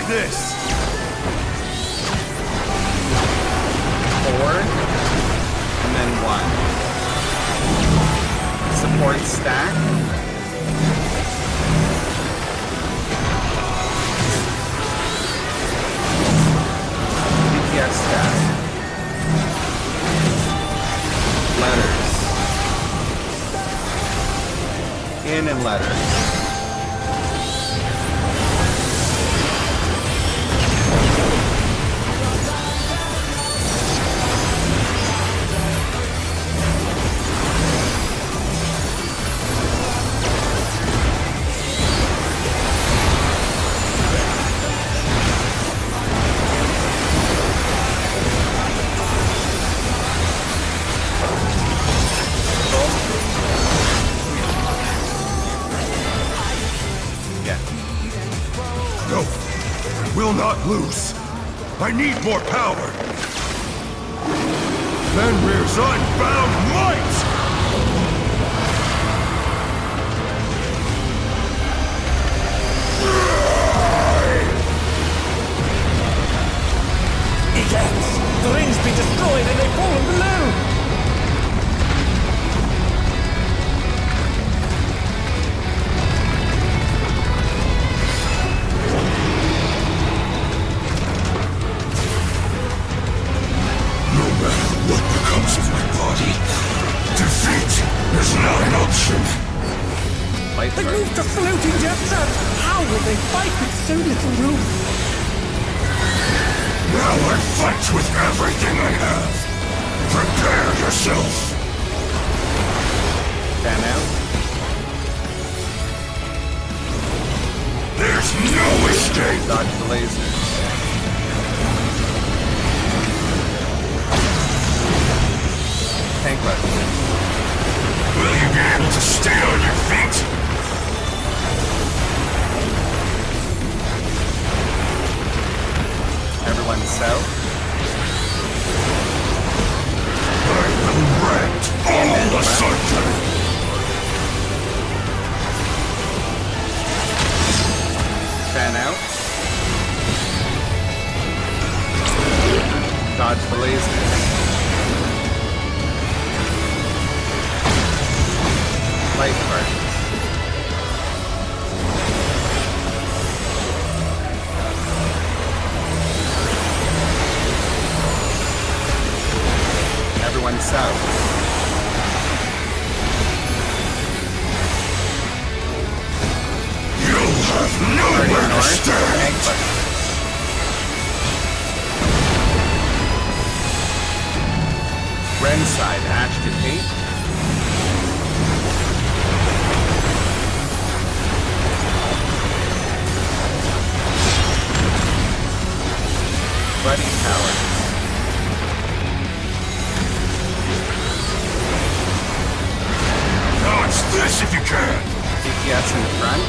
this! 4, and then 1. Support stack. DPS stack. Letters. In and letters. No, I will not lose. I need more power. Fenrir's unbound might! Egads! The rings be destroyed and they fallen below! No matter what becomes of my body, defeat is not an option. Light They burn. moved to floating death traps! How will they fight with so little room? Now I fight with everything I have. Prepare yourself. Fan out. There's no escape. Dodge the lasers. Tank weapon. Will you be able to stay on your feet? Everyone south. I will rend all asunder. Fan out. Dodge the lasers. Light particles. Everyone south. You'll have nowhere to stand. Tank weapon. Ren side, agitate. Buddy Tower. Dodge this if you can. DPS in the front.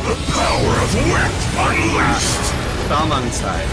The power of wit unleashed. Thalmung side.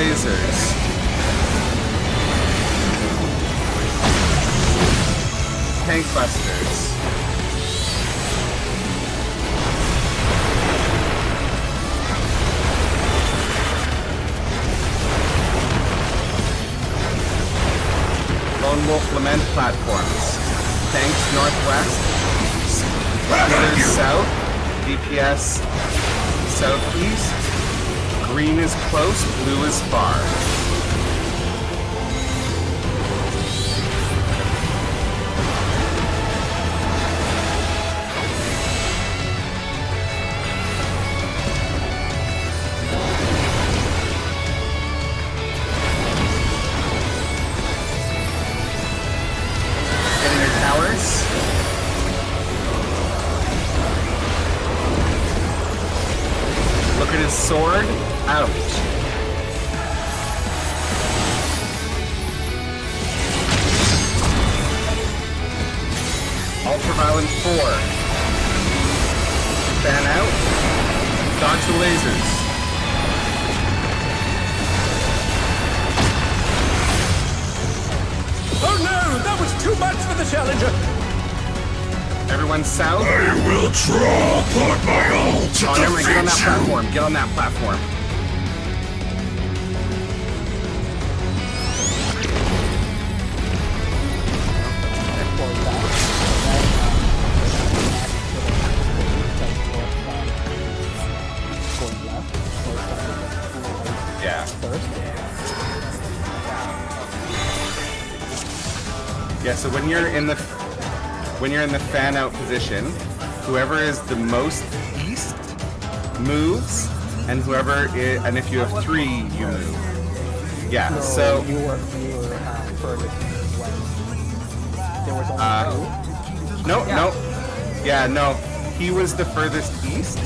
lasers. Tank busters. Lone Wolf Lament platforms. Tanks northwest. Speeders south. DPS southeast. Green is close, blue is far. Getting your towers. Look at his sword. Ouch. Ultraviolet 4. Fan out. Dodge the lasers. Oh no, that was too much for the Challenger! Everyone south. I will draw upon my ult to Oh, never mind. Get on that defeat you. platform. Get on that platform. Yeah. Yeah, so when you're in the fan out position, whoever is the most east moves, and and if you have 3, you move. Yeah, so you were furthest west. There was only no. Yeah, no. He was the furthest east,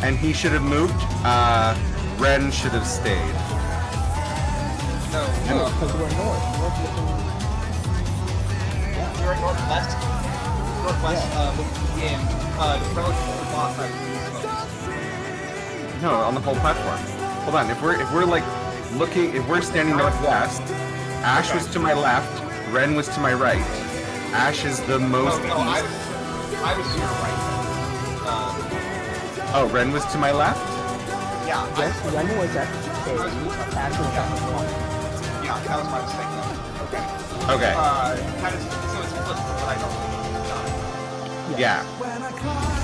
and he should have moved. Ren should have stayed. No, because we're north. you're at northwest. Northwest, with the game, relative to the boss side. No, on the whole platform. Hold on. If we're like looking, if we're standing northwest, Ash was to my left, Ren was to my right. Ash is the most No, east. I was to your right. Oh, Ren was to my left? Yeah, Yes, Ren was at A, Ash was at the top. yeah, that was my mistake though. Okay. Okay. Kind of, so it's flipped from what I normally do. Yeah.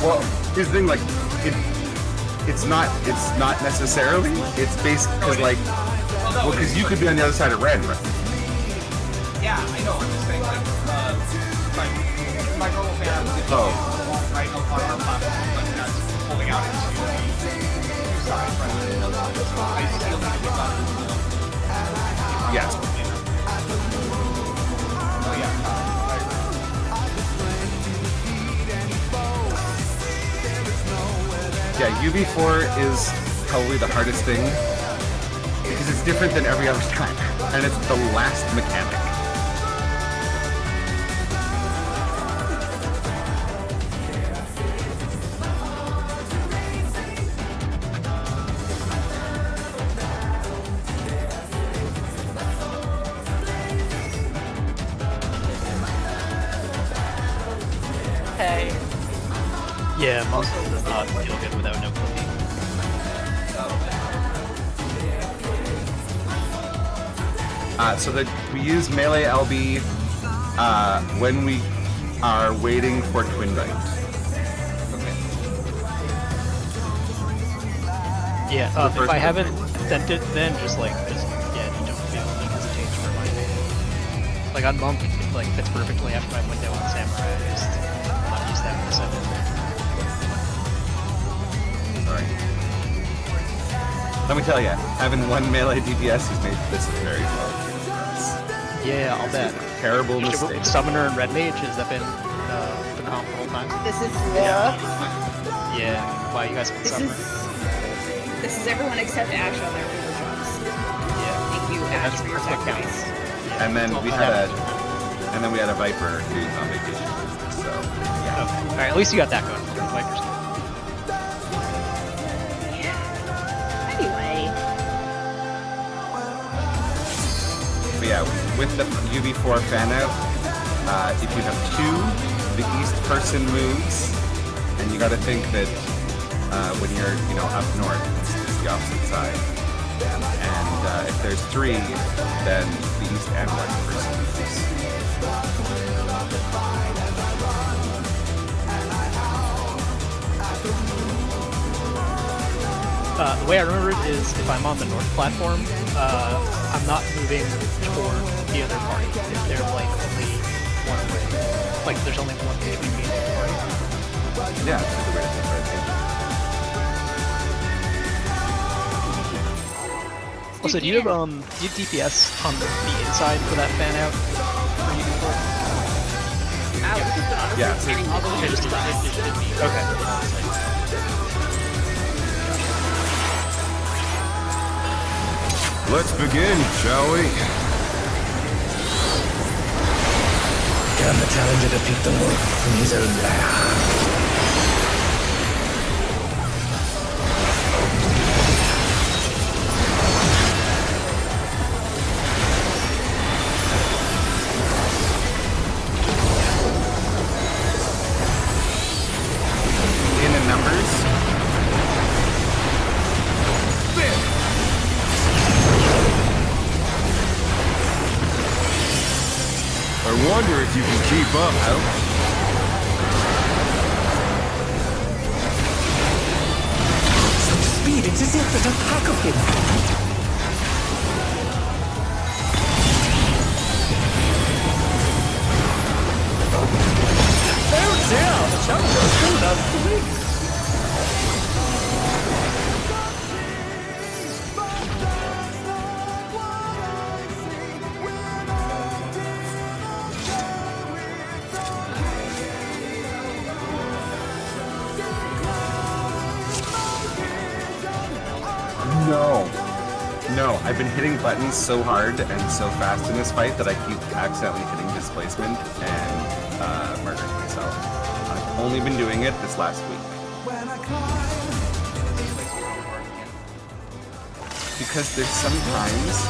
Well, here's the thing, like, it's not necessarily. It's basically because, like, well, because you could be on the other side of Ren, right? Yeah, I know, I'm just saying, like, my normal fan was in right on our platform, but that's pulling out into the two sides, right? So I still need to be done. Yes. Oh yeah, I agree. Yeah, UV4 is probably the hardest thing because it's different than every other time, and it's the last mechanic. Yeah, Muscle does not feel good without no cookie. So that we use melee LB when we are waiting for Twin Bite. Yeah, The if first I one. haven't sent it, then just yeah, you don't feel like hesitate to remind me. Like on Monk, it like fits perfectly after my window on Samurai. I just not use that for the second. Sorry. Let me tell you, having one melee DPS has made this very hard. Yeah, I'll bet. Terrible mistake. Summoner and Red Mage, has that been the comp the whole time? This is Yeah. Wow, you guys can Summoner. this is everyone except Ash on their real jobs. Yeah. Thank you, Yeah, Ash, that's for your what counts. sacrifice. And then we had a Viper who's on vacation. So yeah. Okay. Alright, at least you got that going. Viper's good. Anyway, but yeah, with the UV4 fan out, if you have 2, the east person moves, and you got to think that when you're, up north, it's the opposite side. And if there's 3, then the east and west person moves. The way I remember it is if I'm on the north platform, I'm not moving toward the other party if they're like only one way. Like there's only one between me and the other party. Yeah, that's the way to think about it. Also, do you have DPS on the inside for that fan out? Yeah, so Getting all the way to the side. Okay. Let's begin, shall we? Can the challenger defeat the wolf in his own lair? In the numbers, I wonder if you can keep up. Such speed, it's as if there's a pack of him. Oh dear, the challenger still does the wing. No, I've been hitting buttons so hard and so fast in this fight that I keep accidentally hitting displacement and murdering myself. I've only been doing it this last week. Because there's sometimes,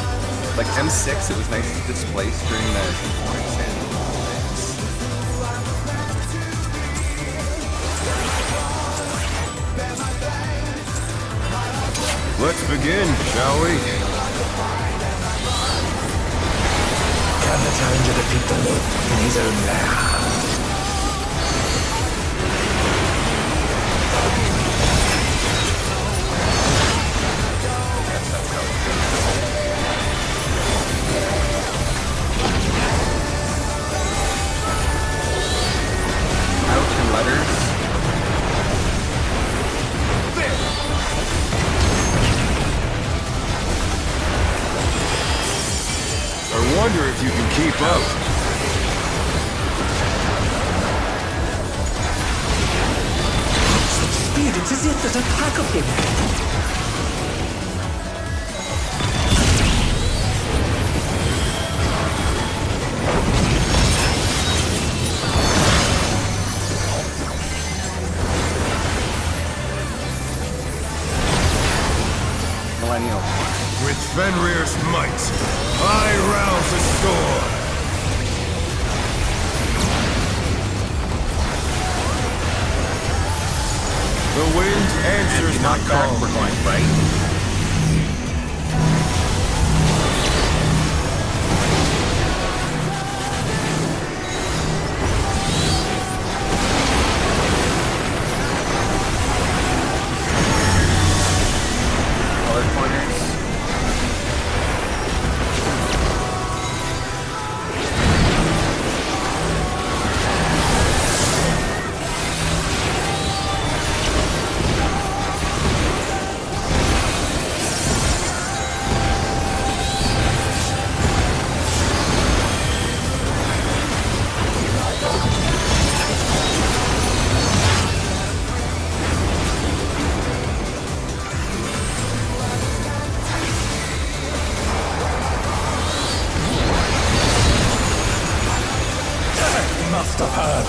like M6, it was nice to displace during the exam. Let's begin, shall we? Can the challenger defeat the wolf in his own lair? Out in letters. I wonder if you can keep up. Such speed, it's as if there's a pack of him. Millennial. With Fenrir's might, I rouse the storm. The wind answers my call. We're going right. Color corners. Must have heard,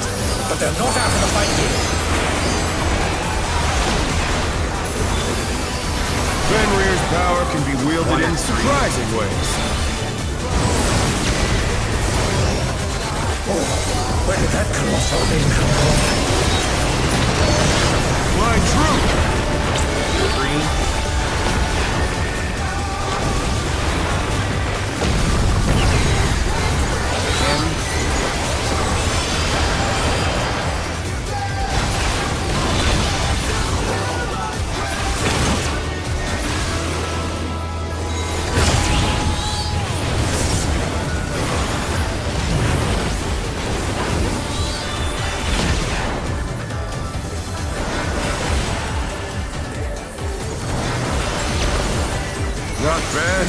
but they're not out of the fight yet. Fenrir's power can be wielded in surprising ways. Where did that colossal thing come from? Fly true! Green. Not bad.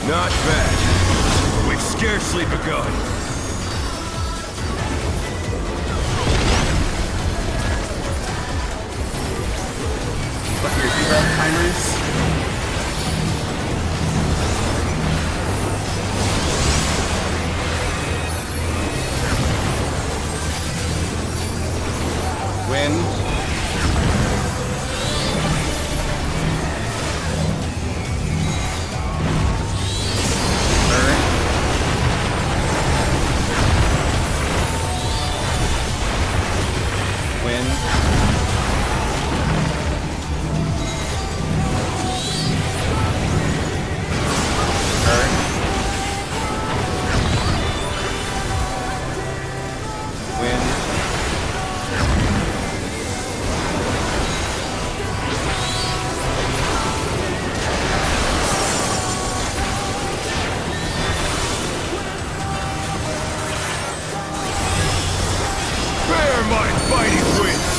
Not bad. We've scarcely begun. What your eval timers? Wind. Bear my fighting wings!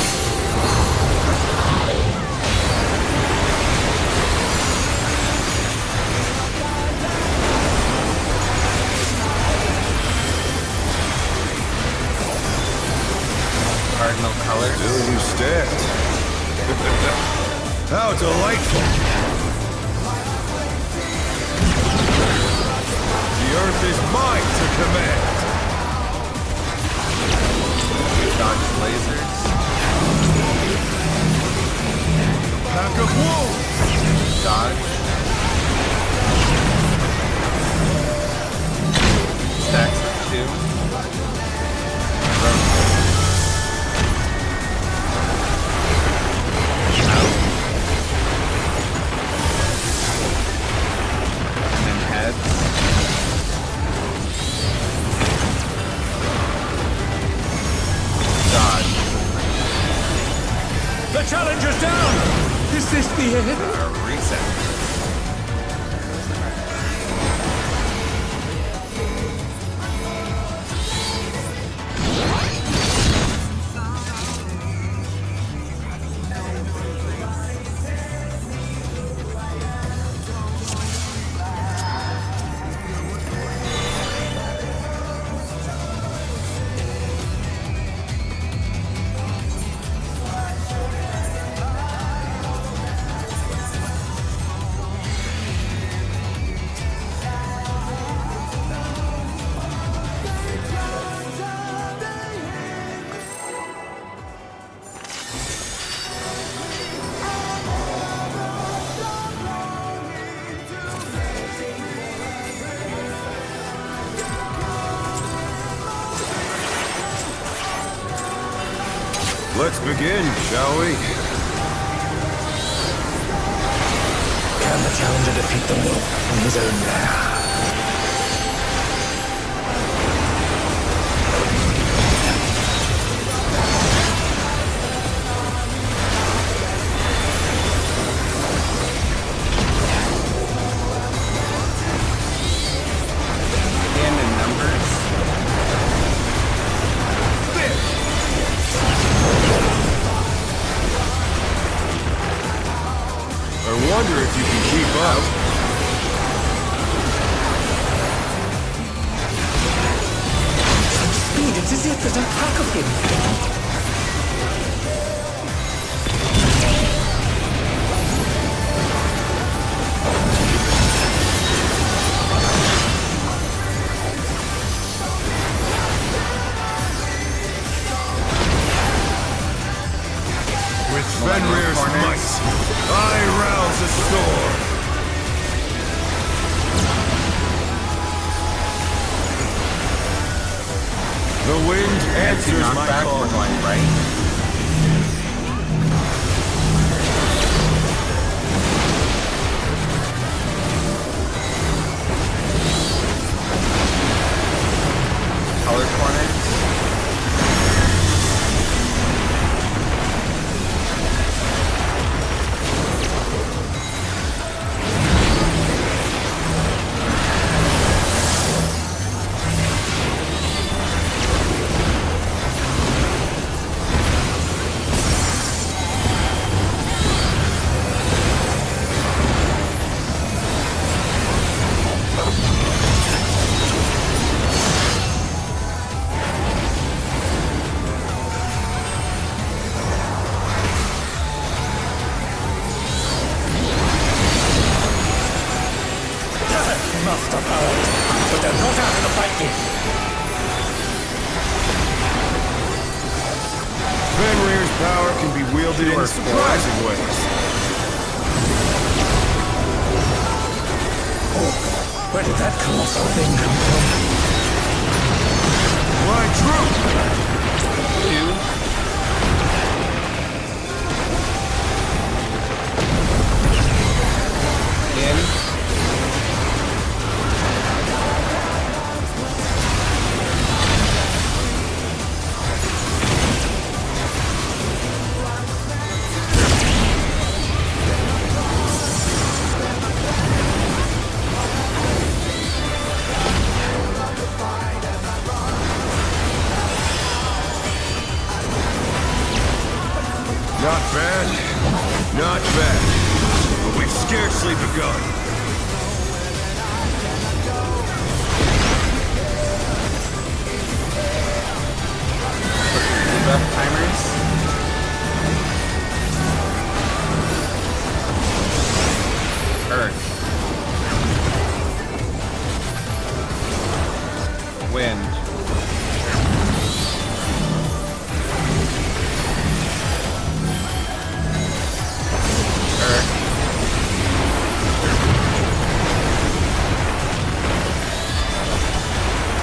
Cardinal colors. Still you stand. How delightful! The earth is mine to command! Dodge lasers. Pack of wolves! Dodge. Stacks of 2. Rotate. And then heads. Dodge. The challenger's down! Is this the end? Reset. Let's begin, shall we? Can the challenger defeat the wolf on his own lair? In numbers. I wonder if you can keep up. Such speed, it's as if there's a pack of him. With Fenrir's might, I rouse a storm. Emergency Answers my knockback, call. we're going right. Color corners. Master power, but they're not out of the fight yet. Fenrir's power can be wielded in surprising ways. Where did that colossal thing come from? My troop! 2. In. Not bad. Not bad. But we've scarcely begun. Debuff timers. Earth. Wind.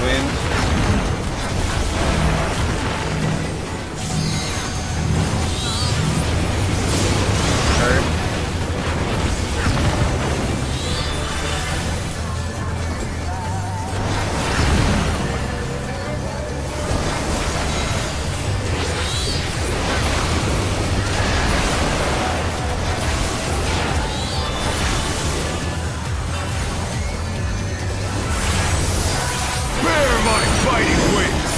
Wind. Earth. Bear my fighting wings!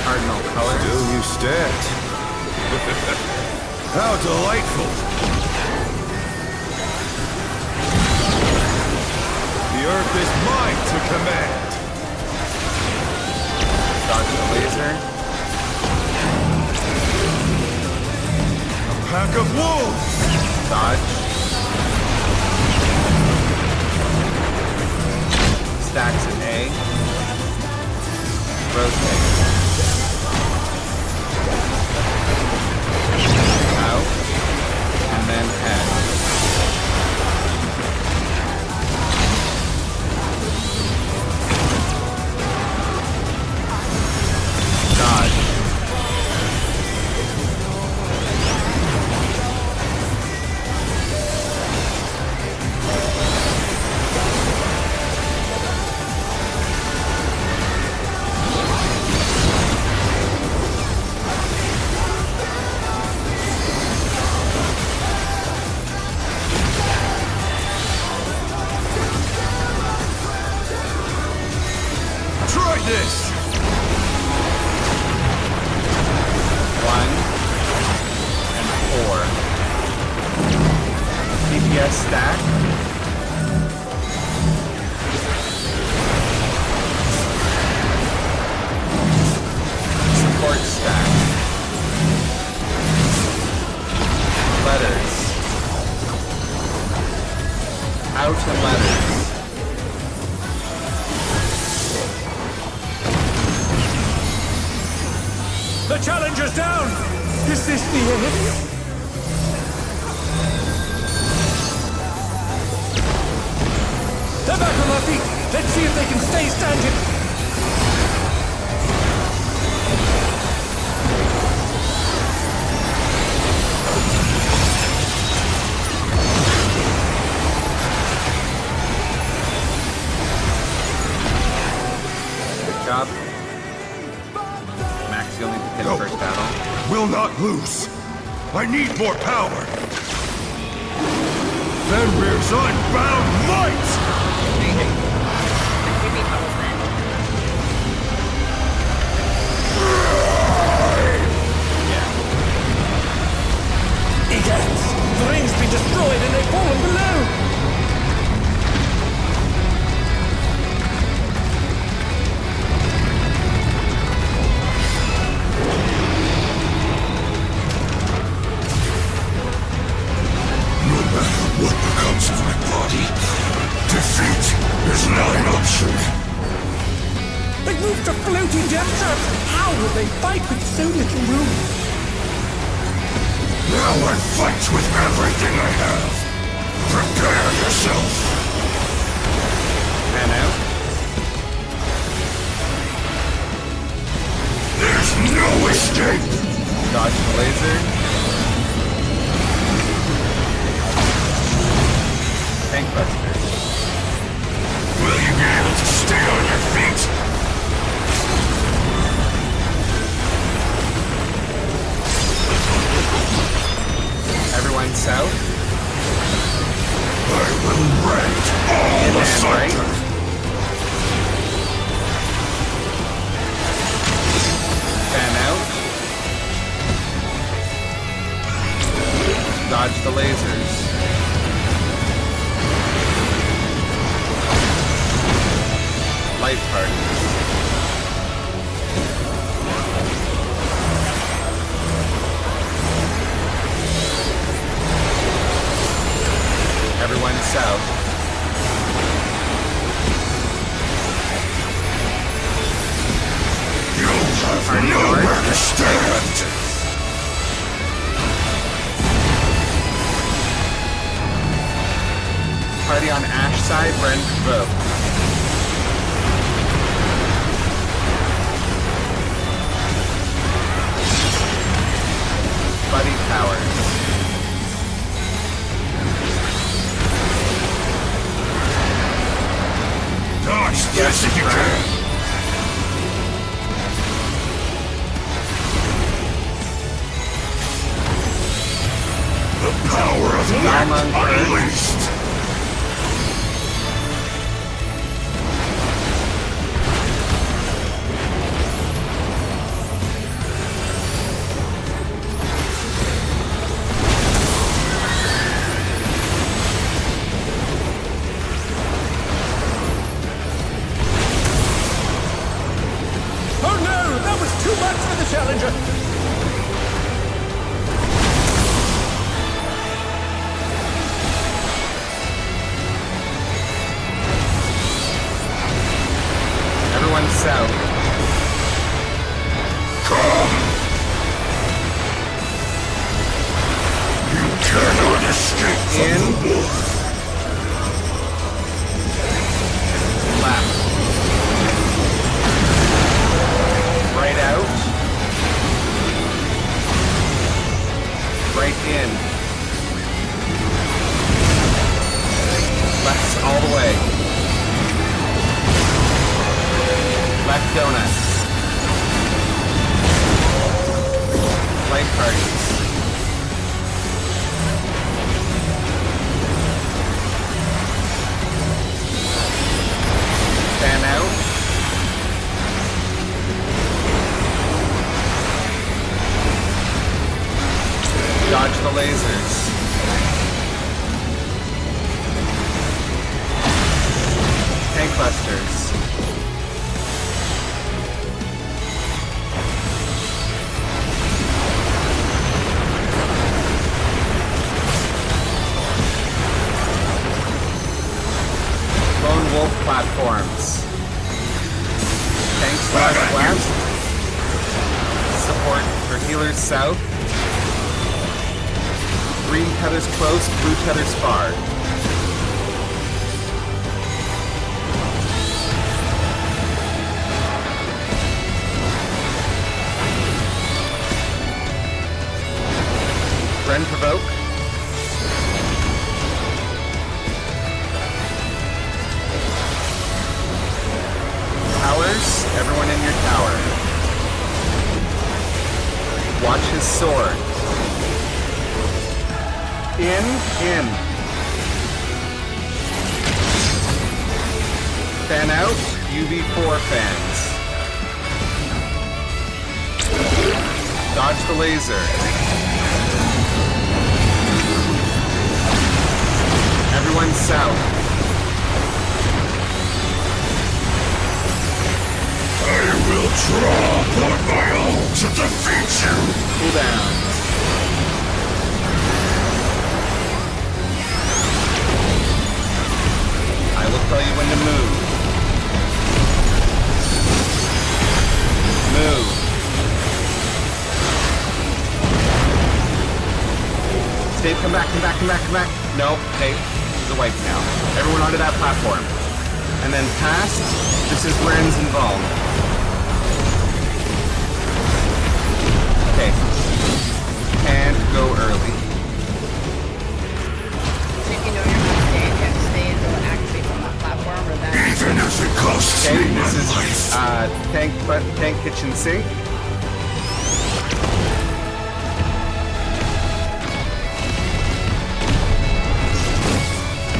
Cardinal colors. Still you stand. How delightful! The earth is mine to command! Dodge the laser. A pack of wolves! Dodge. Stacks an A. Rotate. Out. And then head. Dodge. Try this! 1 and 4. DPS stack. Support stack. Letters. Out and letters. The challenger's down! Yes. They're back on their feet. Let's see if they can stay standing. Good job. Max, you'll need to hit Go. first battle. Will not lose. I need more power. Fenrir's unbound might! Give me pose then. Egans! The ring's been destroyed and they've fallen below! No matter what becomes of my body, defeat is not an option. They've moved to floating death traps! How will they fight with so little room? Now I fight with everything I have. Prepare yourself. Fan out. There's no escape. Dodge the laser. Tank buster. Will you be able to stay on your feet? Everyone south. I will rend all the And right. center. Fan out. Dodge the lasers. Light party. Everyone south. You have Party nowhere north. to stand. Party on Ash side, Brent vote. Buddy Towers. Dodge this if you can. The power of Down light on first. unleashed. Oh no! That was too much for the Challenger! Everyone south. Come. You cannot escape from In. the wolf. Left. Right out. Right in. Left all the way. Left donut. Light parties. Fan out. Dodge the lasers. Tank busters. Lone wolf platforms. Tanks left, left. Support for healers south. tether's close, blue tether's far. Ren provoke. Towers, everyone in your tower. Watch his sword. In. Fan out, UV4 fans. Dodge the laser. Everyone south. I will draw upon my own to defeat you! Cool downs. I will tell you when to move. Move. Stay, come back. No, hey, this is a wipe now. Everyone onto that platform. And then past, this is where Ren's involved. Okay. Can't go early. If you know you're going to stay, you have to stay until it activates on that platform or that. Even if it costs Okay, me my this is life. tank kitchen sink.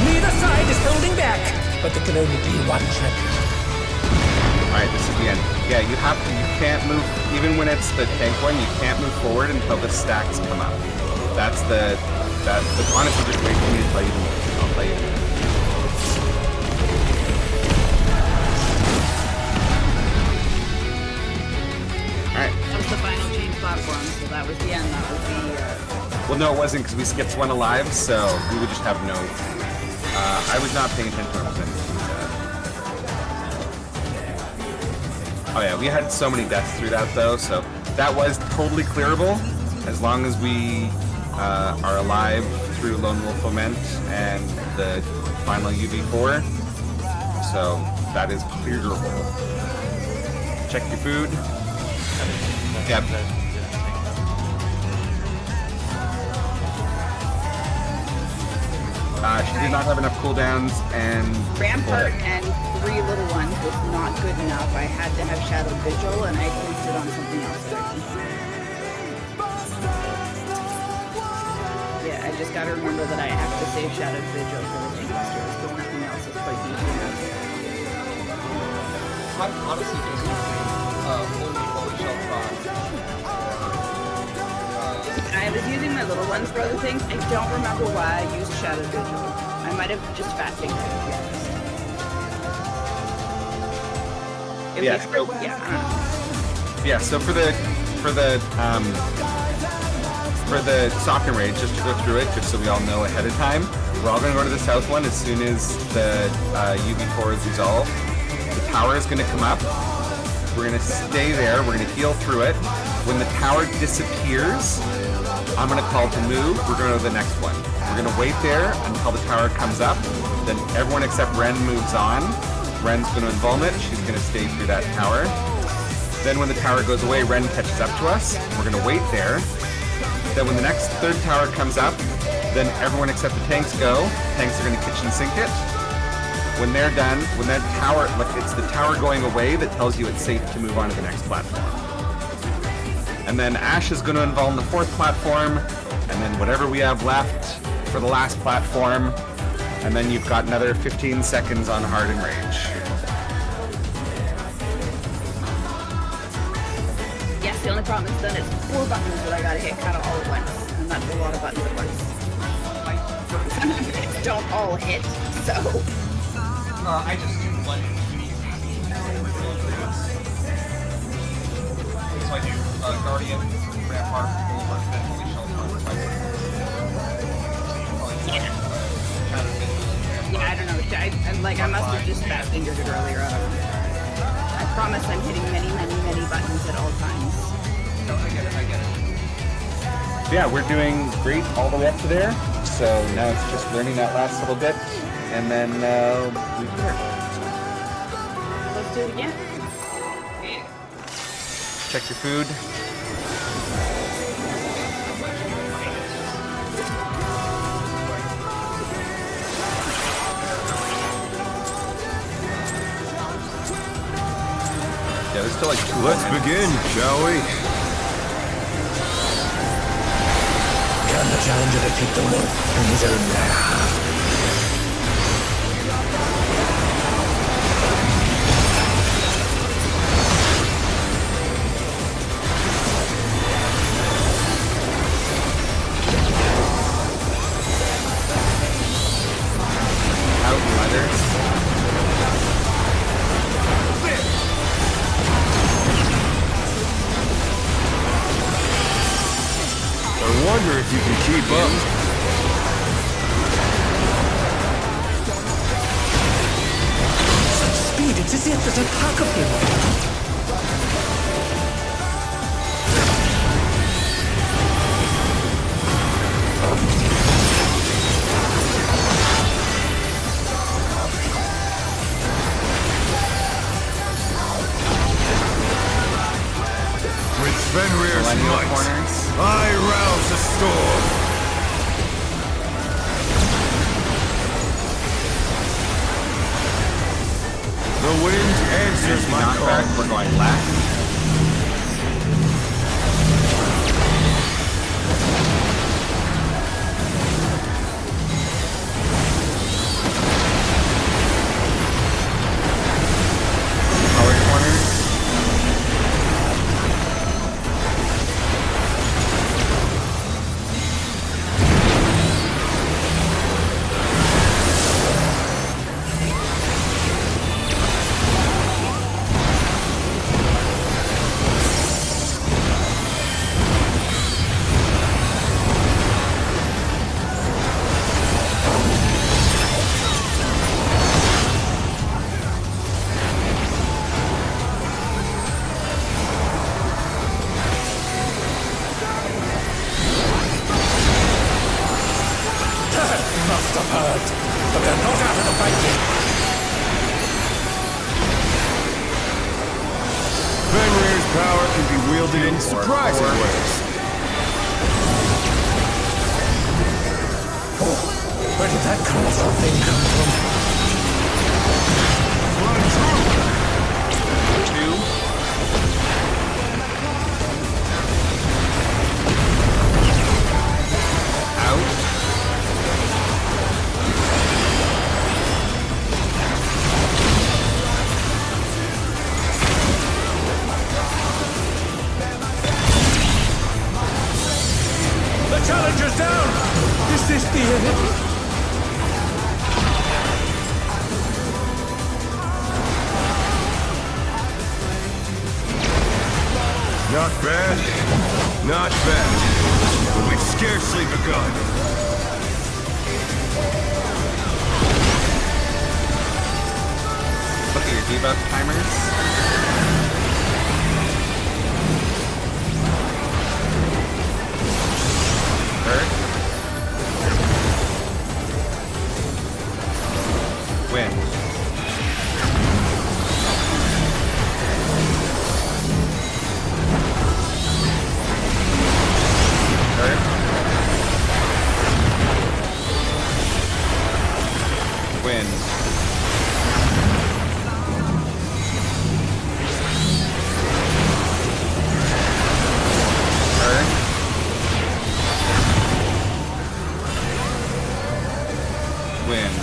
Neither side is holding back, but there can only be one champion. Alright, this is the end. Yeah, you can't move, even when it's the tank one, you can't move forward until the stacks come up. But honestly, just wait for me to tell you to move. I'll tell you. Alright. That was the final change platform, so that was the end. That was the. Well, no, it wasn't, because we skipped one alive, so we would just have no... I was not paying attention to what I was saying. Oh yeah, we had so many deaths through that though, so that was totally clearable as long as we are alive through Lone Wolf Lament and the final UV4. So that is clearable. Check your food. Yep. She did not have enough cooldowns and... Rampart and 3 little ones was not good enough. I had to have Shadow Vigil and I placed it on something else. Yeah, I just gotta remember that I have to save Shadow Vigil for the tank busters because nothing else is quite easy enough. I'm honestly just using only Holy Shell Prod. I was using my little ones for other things. I don't remember why I used Shadow Vigil. I might have just fat fingered it, to be honest. Yeah, so, yeah, so for the soft enrage, just to go through it, just so we all know ahead of time, we're all gonna go to the south one as soon as the UV4 is resolved. The tower is gonna come up. We're gonna stay there. We're gonna heal through it. When the tower disappears, I'm gonna call to move. We're going to the next one. We're gonna wait there until the tower comes up. Then everyone except Ren moves on. Ren's gonna invuln it. She's gonna stay through that tower. Then when the tower goes away, Ren catches up to us. We're gonna wait there. Then when the next third tower comes up, then everyone except the tanks go. Tanks are gonna kitchen sink it. When they're done, when that tower, like it's the tower going away that tells you it's safe to move on to the next platform. And then Ash is going to invuln the 4th platform, and then whatever we have left for the last platform, and then you've got another 15 seconds on hard enrage. Yes, the only problem is then it's 4 buttons that I gotta hit kind of all at once, and that's a lot of buttons at once. Sometimes don't all hit, so... I just do one so I do Guardian, Rampart, Bulwark, then Holy Shell Prod. Yeah, I don't know. I must have just fat fingered it earlier. I don't know. I promise I'm hitting many buttons at all times. No, I get it. Yeah, we're doing great all the way up to there. So now it's just learning that last little bit, and then we clear. Let's do it again. Check your food. Yeah, there's still like 2 more Let's minutes. begin, shall we? Can the challenger defeat the wolf in his own lair? Outriders. I wonder if you can keep up. Such speed, it's as if there's a pack of him. With Fenrir's Millennial might, corners. I rouse a storm. The wind answers my Not call. back, we're going left. Forward corners. Must have heard, but they're not out of the fight yet. Fenrir's power can be wielded in surprising ways. Where did that colourful thing come from? Run through! 2. Out. The challenger's down! Is this the end? Not bad. Not bad. But we've scarcely begun. Look at your debuff timers. Earth. Wind. Earth. Wind. Earth. Wind.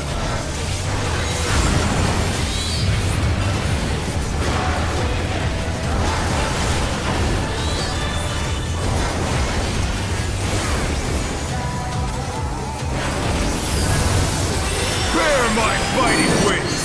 Bear my fighting wings!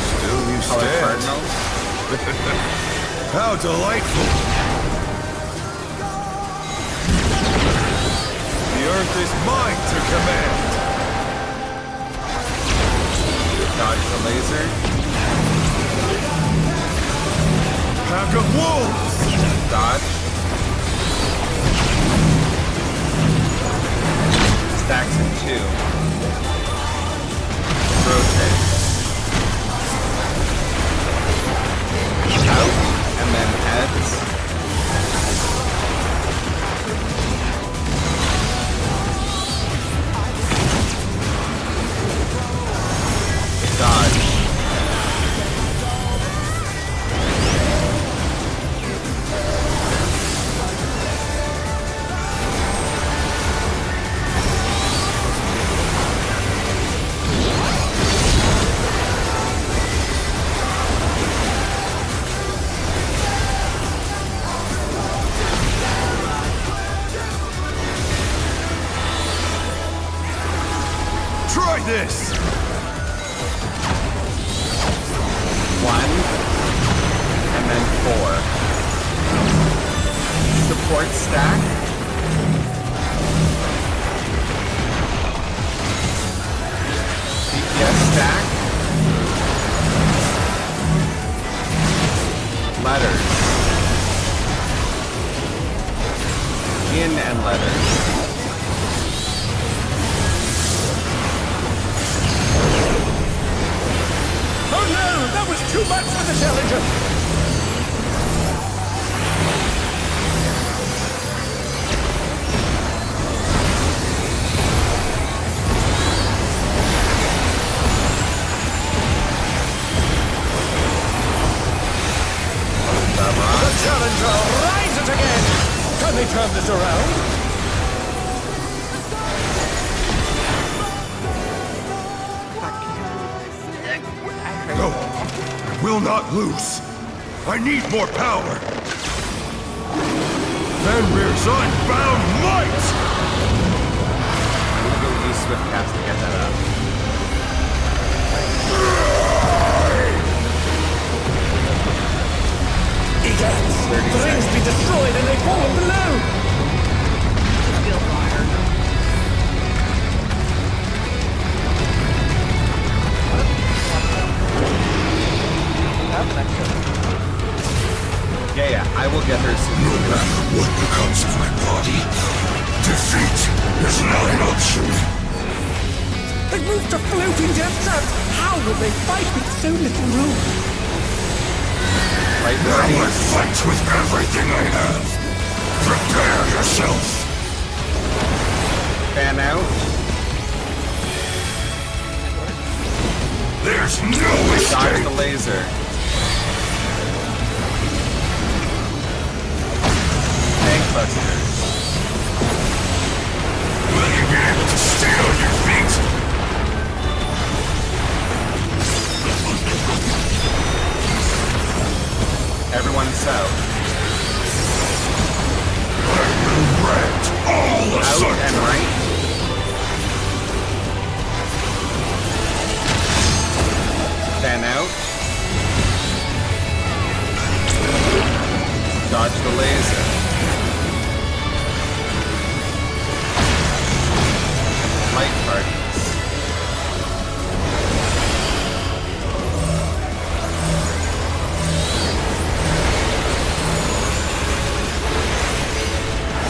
Still you Color stand. cardinals. How delightful! The earth is mine to command. Dodge the laser. Pack of wolves! Dodge. Stacks in 2. Rotate. Out, and then heads. Dodge. Try this! 1, and then 4. Support stack. DPS stack. Letters. In and letters. Oh no! That was too much for the Challenger! The Challenger rises again! Can they turn this around? No, I will not lose. I need more power. Fenrir's unbound might! I'm gonna go use Swift Cast to get that up. Egads! The rings be destroyed and they fall below! Feel fire. Yeah, I will get her soon. No matter what becomes of my body, defeat is not an option. They moved to floating death traps! How will they fight with so little room? Right, Now Marty? I fight with everything I have. Prepare yourself. Fan out. There's no Dodge escape. the laser. Tank busters. Will you be able to stay on your feet? Everyone south. I will grant all Out assault. and right. Fan out. Dodge the laser. Light parties.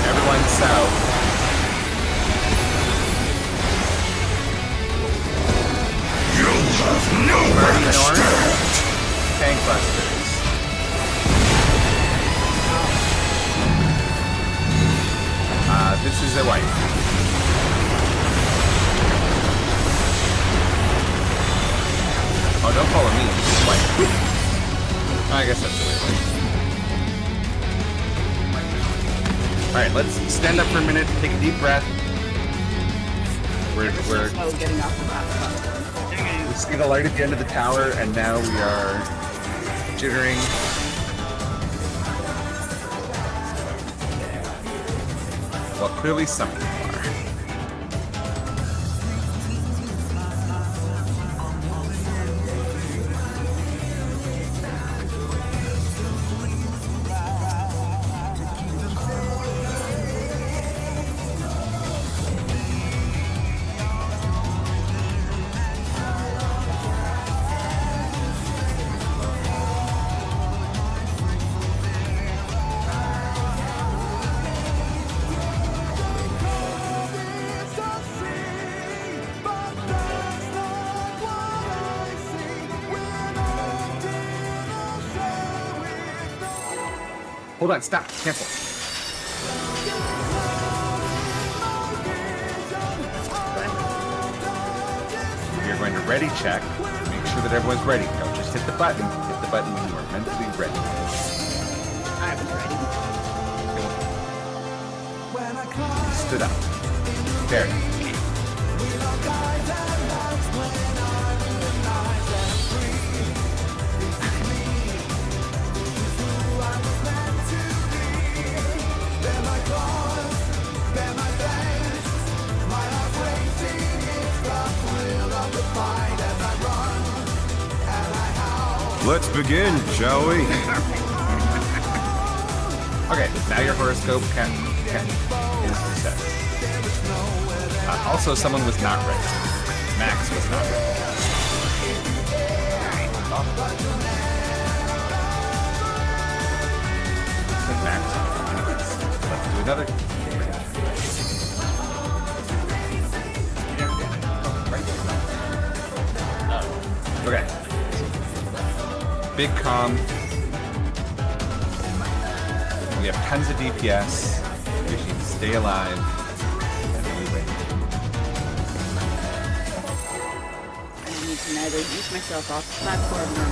Everyone south. You'll have nowhere Marty to north. stand. Tank busters. This is a white. Oh, don't follow me. This is white. I guess that's the way. Alright, let's stand up for a minute, take a deep breath. We're Getting off the platform. we see the light at the end of the tower, and now we are jittering. Well, clearly some people are. Hold on, stop, cancel. You're going to ready check. Make sure that everyone's ready. Don't just hit the button. Hit the button when you are mentally ready. I was ready. Stood up. There. Let's begin, shall we? Okay, now your horoscope is set. Also, someone was not ready. Max was not ready. Max. Let's do another. Okay. Big calm. We have tons of DPS. We should stay alive. And we win. I need to neither use myself off the platform nor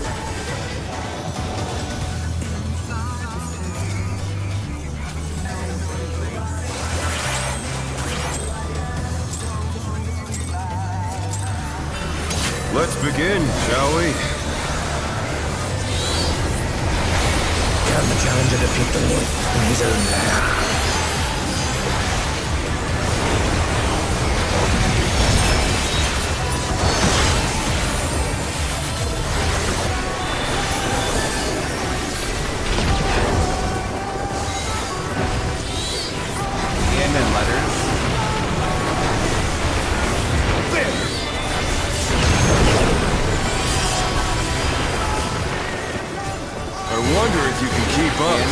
Let's begin, shall we? Can the challenger defeat the wolf in his own lair? In and letters. I wonder if you can keep up.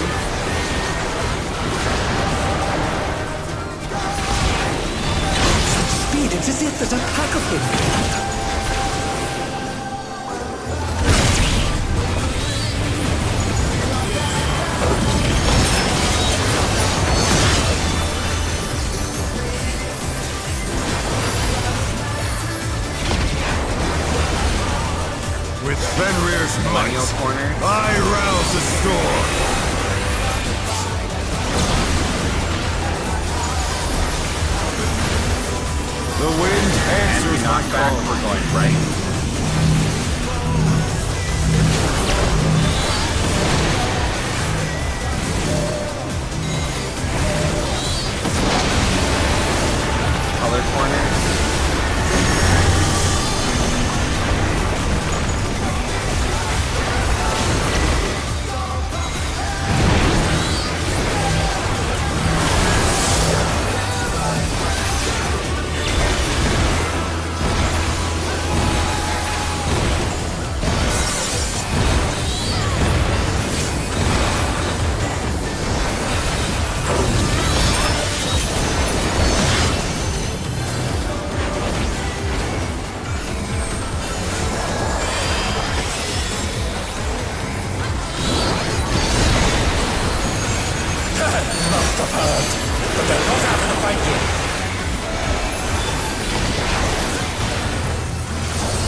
Speed, it's as if there's a pack of him. With Fenrir's might, Manual corner. I rouse the storm. The wind And we answers my knock back. call. We're going right. Color corner. Must have heard, but they're not out of the fight yet.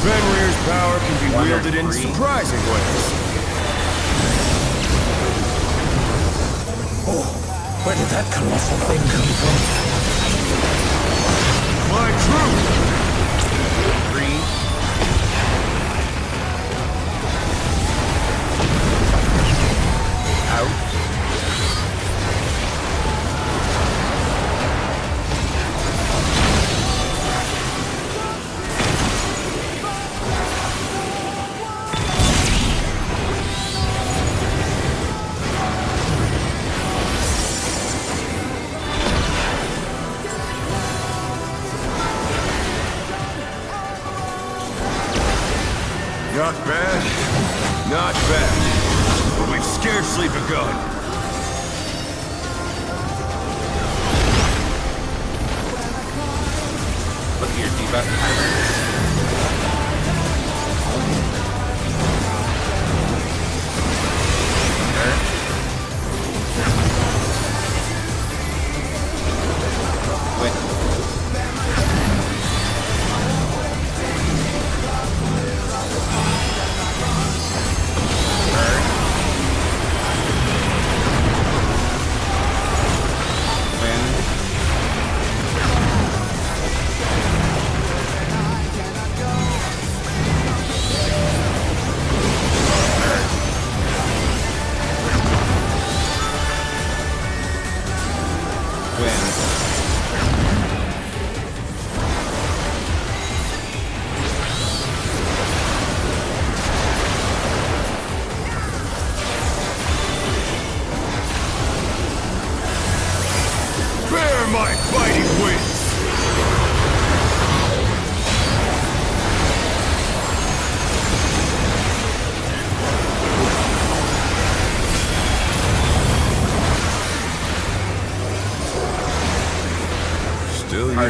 Fenrir's power can be wielded in surprising ways. Oh, where did that colossal thing come from? My truth! 3. Out. Not bad. Not bad. But we've scarcely begun. Look at your debuff timers. There.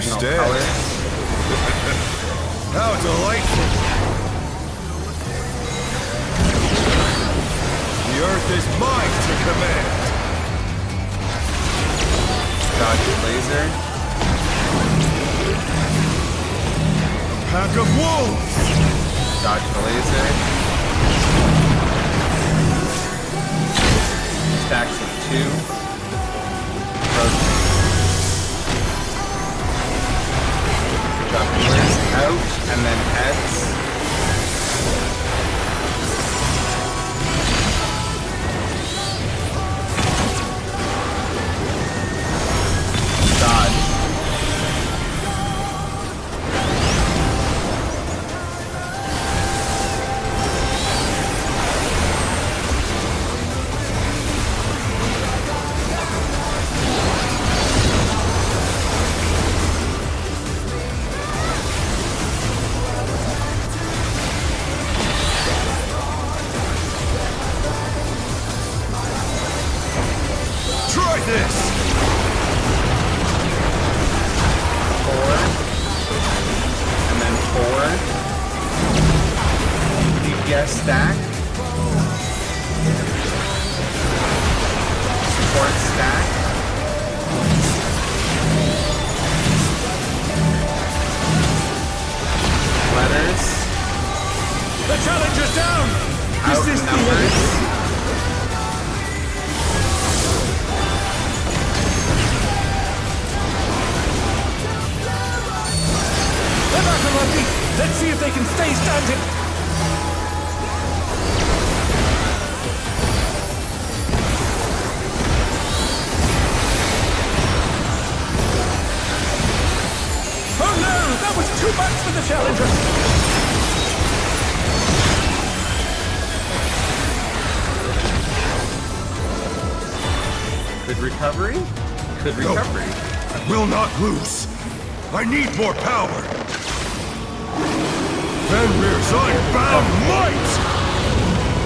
original Understand. colors. How delightful! The earth is mine to command! Dodge laser. Pack of wolves! Dodge the laser. Stacks of 2. Rotate. Drop yours out, and then heads. Dodge. Try this! 4. And then 4. DPS stack. Support stack. Letters. The challenger's down! Outnumbers. They're back on our feet! Let's see if they can stay standing! Oh no! That was too much for the challenger! Good recovery? Good No. recovery. I will not lose! I need more power! Fenrir's unbound might!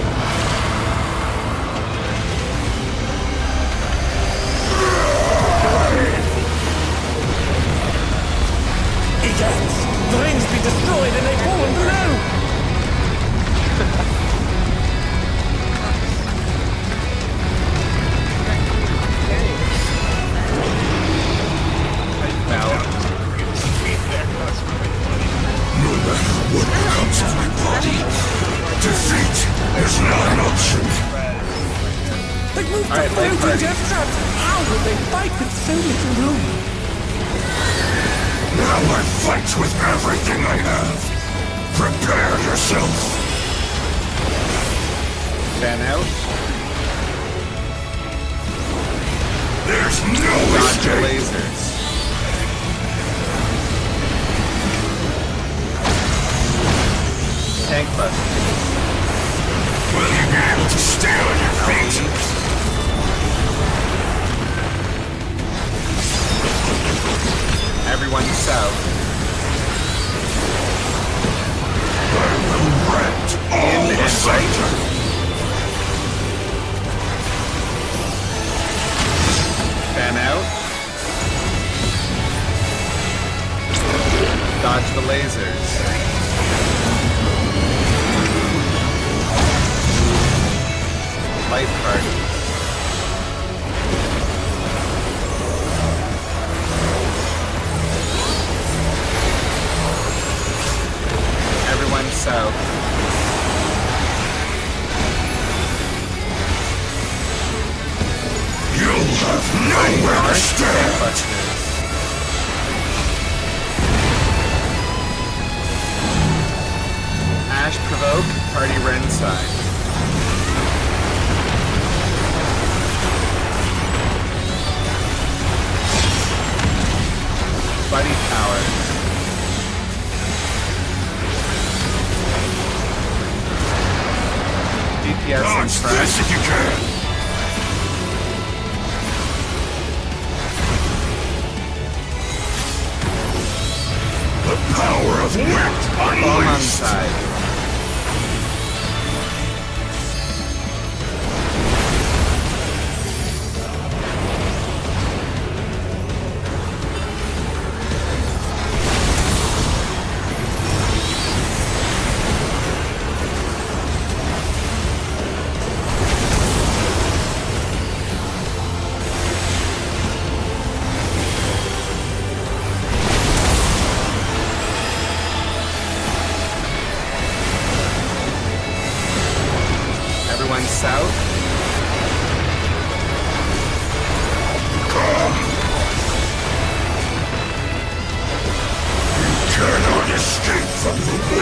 Egads! The ring's been destroyed and they've fallen below! I fell. No matter what becomes of my body, defeat is not an option. They've moved All right, to Lake floating Park. death traps! How will they fight with so little room? Now I fight with everything I have. Prepare yourself. Fan out. There's no Dodge the escape. lasers. Tank buster. Will you be able to stay on your feet? Everyone south. I will rent all In the and center. Fan out. Dodge the lasers. Light party. Everyone south. You'll have nowhere to stand. Busters. Ash provoke, party Ren side. Buddy power. DPS and Dodge front. this if you can. The power of wit Ball on unleashed. side.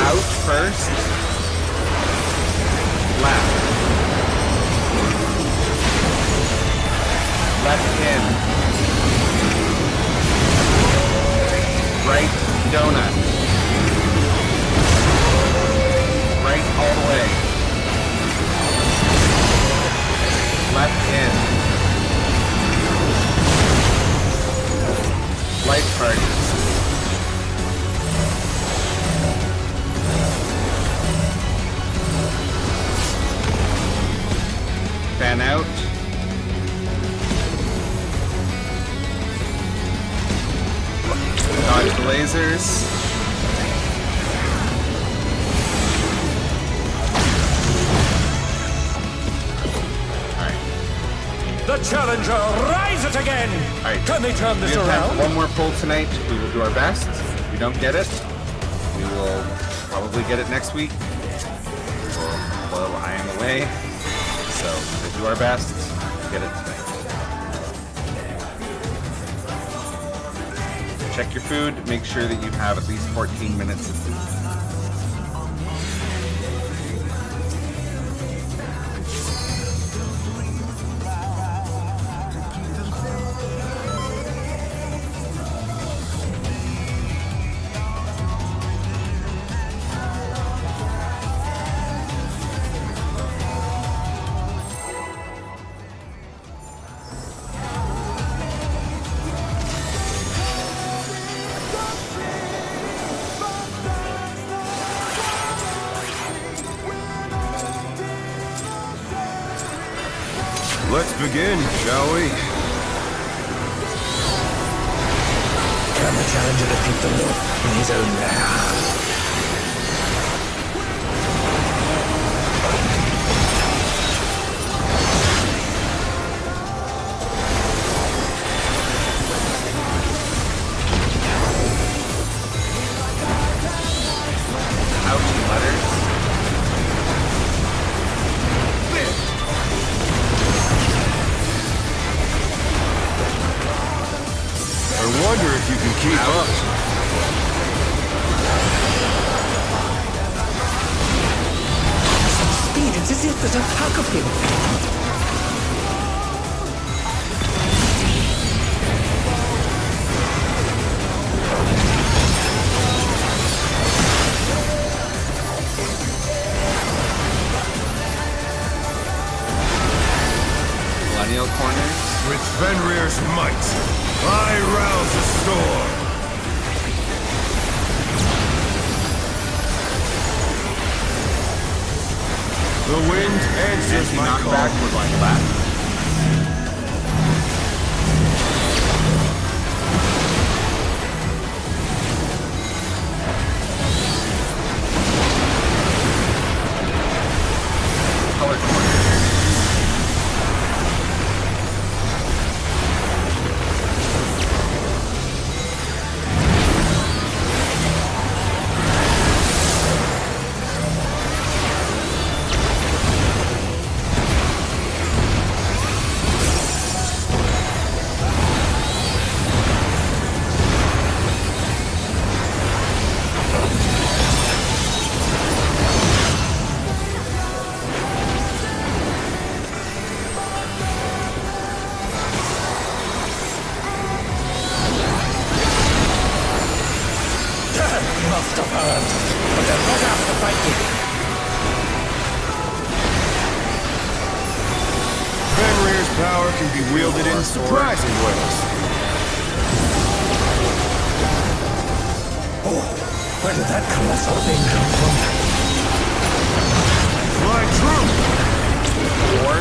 out first. Left. Left in. Right donut. Right all the way. Left in. Light parties. Fan out. Dodge the lasers. The challenger rises again! Alright. Can they turn We this have time for around? one more pull tonight. We will do our best. If we don't get it, we will probably get it next week. Well, I am away. So we'll do our best to get it tonight. Check your food. Make sure that you have at least 14 minutes of food. Let's begin, shall we? Can the challenger defeat the wolf in his own lair? Ouchie letters. I wonder if you can keep up. Speed, it's as if there's a pack of him. Millennial corners. With Fenrir's might, I rouse the storm. The wind answers my Knock call. backward like that. Color corner. Must have heard, but they're not after fighting. Fenrir's power can be wielded in surprising ways. Oh, where did that colossal thing come from? Fly true! Or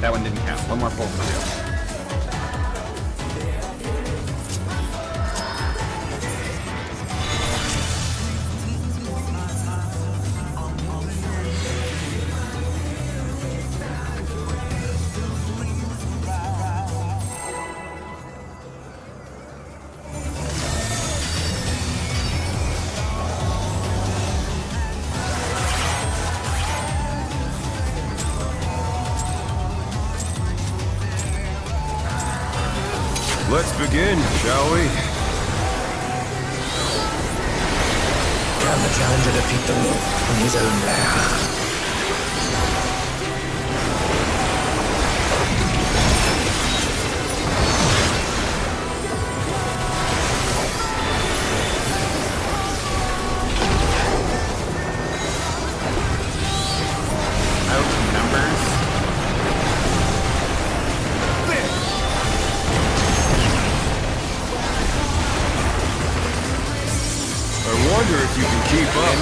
that one didn't count. One more pull to do. Let's begin, shall we? Can the challenger defeat the wolf in his own lair? I wonder if you can keep up.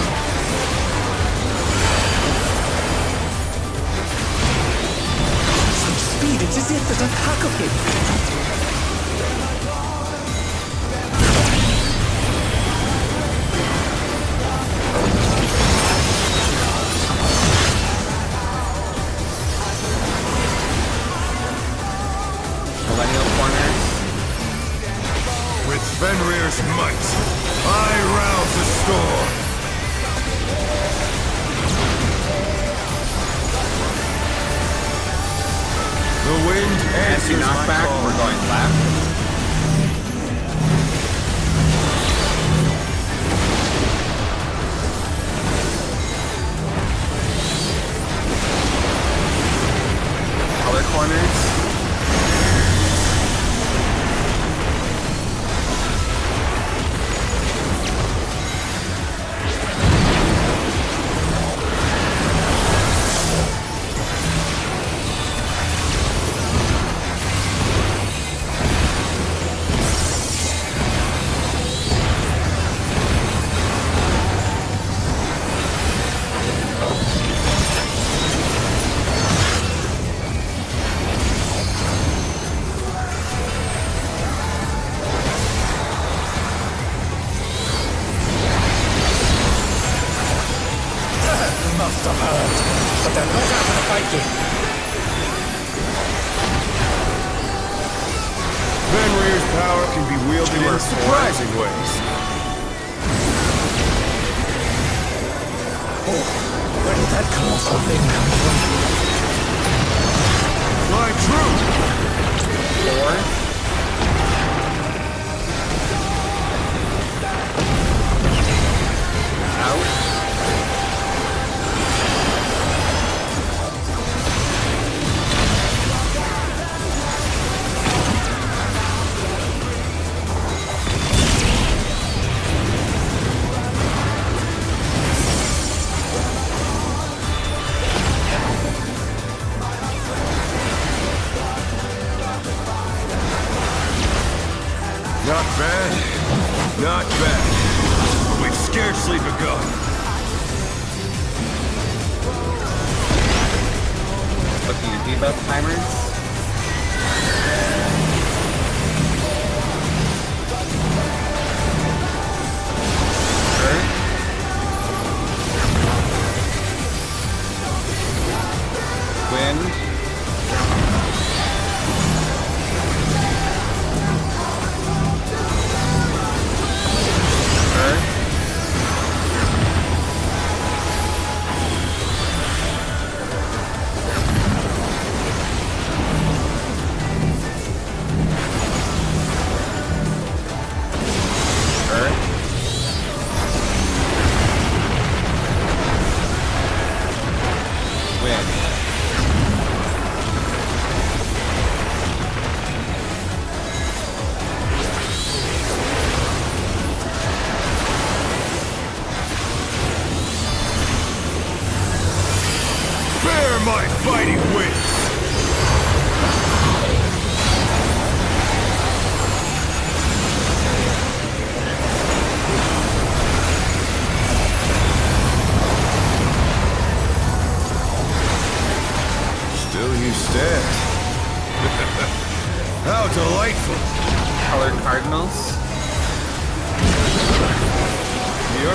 Such speed, it's as if there's a pack of him. Millennial corners. With Fenrir's might, I rouse the storm. The wind answers my Knockback, call. we're going left. Color corners. Must have hurt, but they're not out of the fight game. Fenrir's power can be wielded in surprising ways. Oh, where did that colossal thing come from? Fly true! Four. Out. Not bad. Not bad. But we've scarcely begun. Looking at debuff timers. Wind.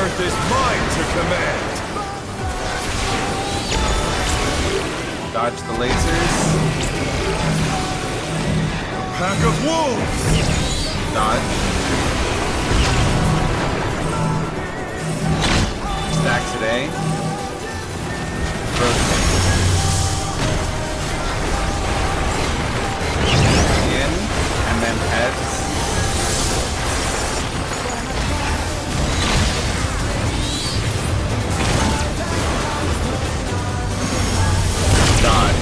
earth is mine to command. Dodge the lasers. Pack of wolves! Dodge. Stack today. Rotate. In, and then heads. Dodge.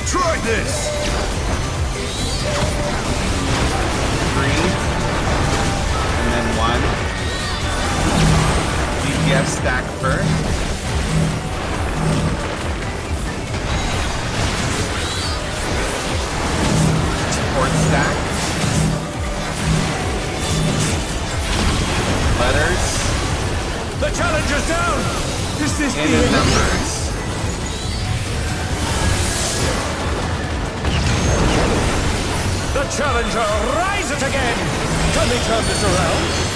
Try this! 3, and then 1. DPS stack first. Support stack. Letters. The challenger's down! Is this And the in end? numbers. The challenger rises again! Can they turn this around?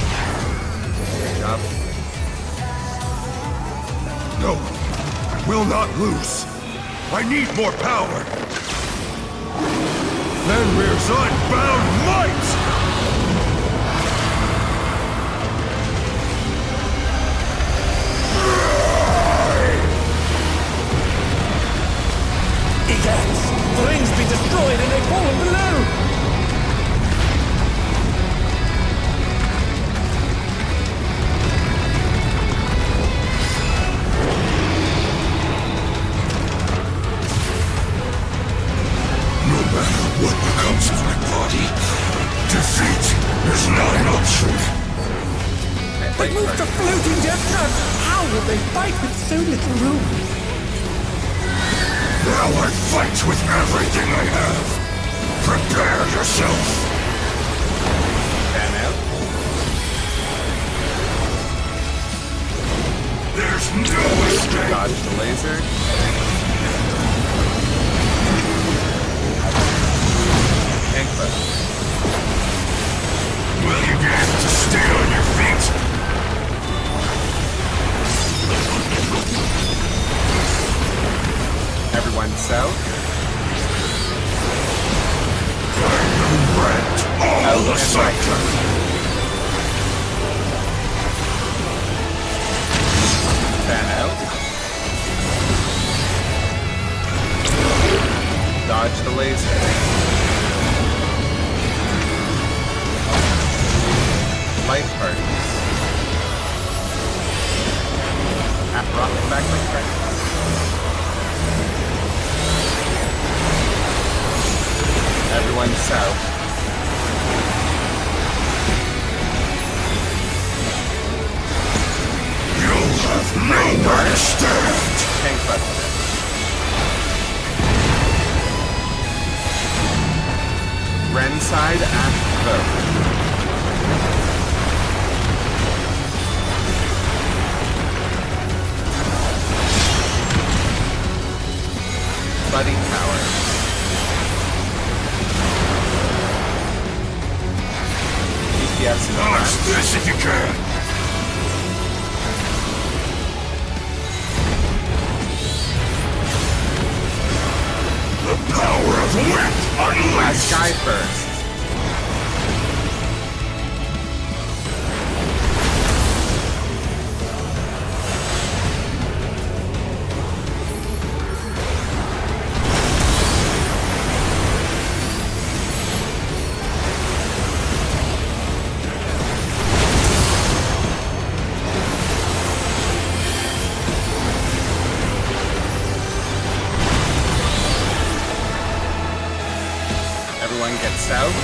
Good job. No, I will not lose. I need more power. Fenrir's unbound might! Egads! The ring's been destroyed and they've fallen below! No matter what becomes of my body, defeat is not an option. They moved to floating death traps! How will they fight with so little room? Now I fight with everything I have. Prepare yourself. Fan out. There's no escape. Dodge the laser. Tank clip. Will you be able to stay on your feet? Everyone south. Rent all the sector. Fan out. Dodge the laser. Life parties. After rocking back like friends. Everyone south. You'll have nowhere to stand. Tank left. Ren side aft vote. Buddy tower. DPS in Dodge front. this if you can. The power of wind unleashed. Sky first. south.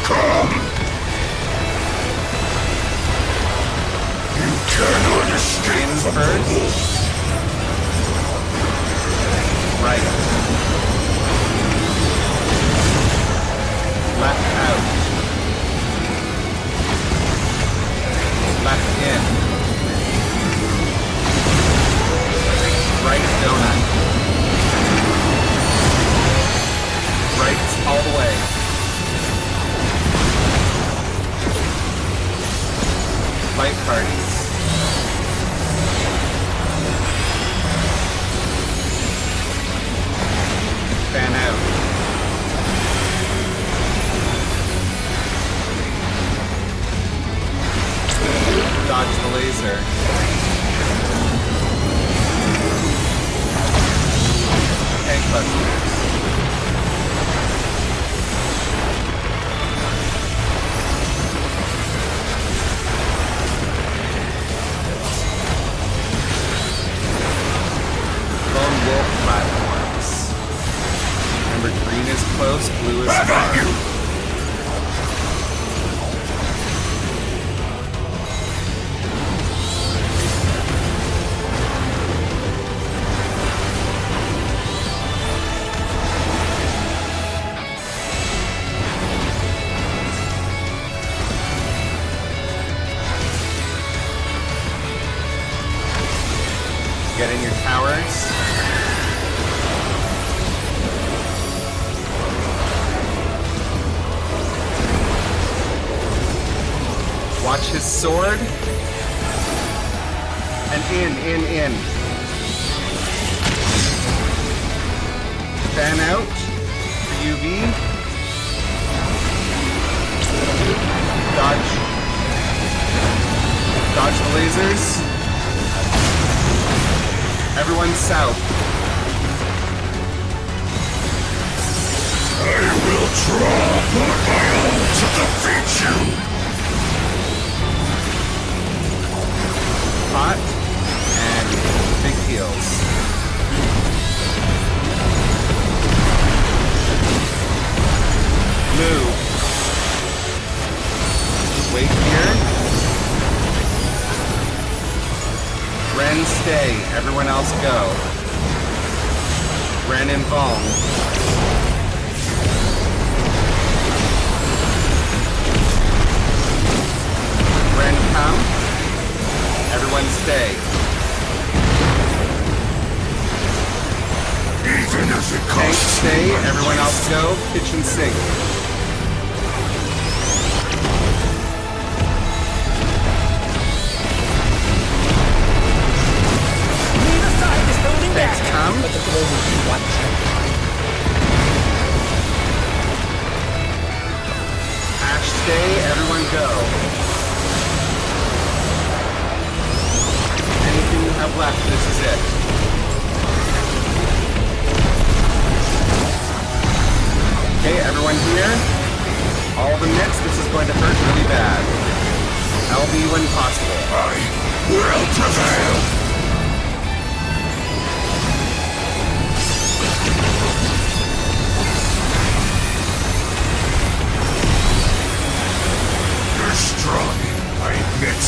Come! You cannot escape In from first. the wolf! Right. Left out. Left in. Right donut. Right all the way. Light parties. Fan out. Dodge the laser. Tank busters. Lone wolf platforms. Remember, green is close, blue is far. Get in your towers. Watch his sword. And in. Fan out for UV. Dodge. Dodge the lasers. Everyone south. I will draw upon my own to defeat you! Hot and big heels. Move. Wait here. Ren stay. Everyone else go. Ren and Vuln. Ren come. Everyone stay. Even if it Tank costs stay. me my Everyone life. else go. Kitchen sink. Neither side is holding Tanks back. come. But the glow will be what? Ash stay. Everyone go. Anything you have left, this is it. Okay, everyone here. All the mitts, this is going to hurt really bad. LB when possible. I will prevail! You're strong, I admit.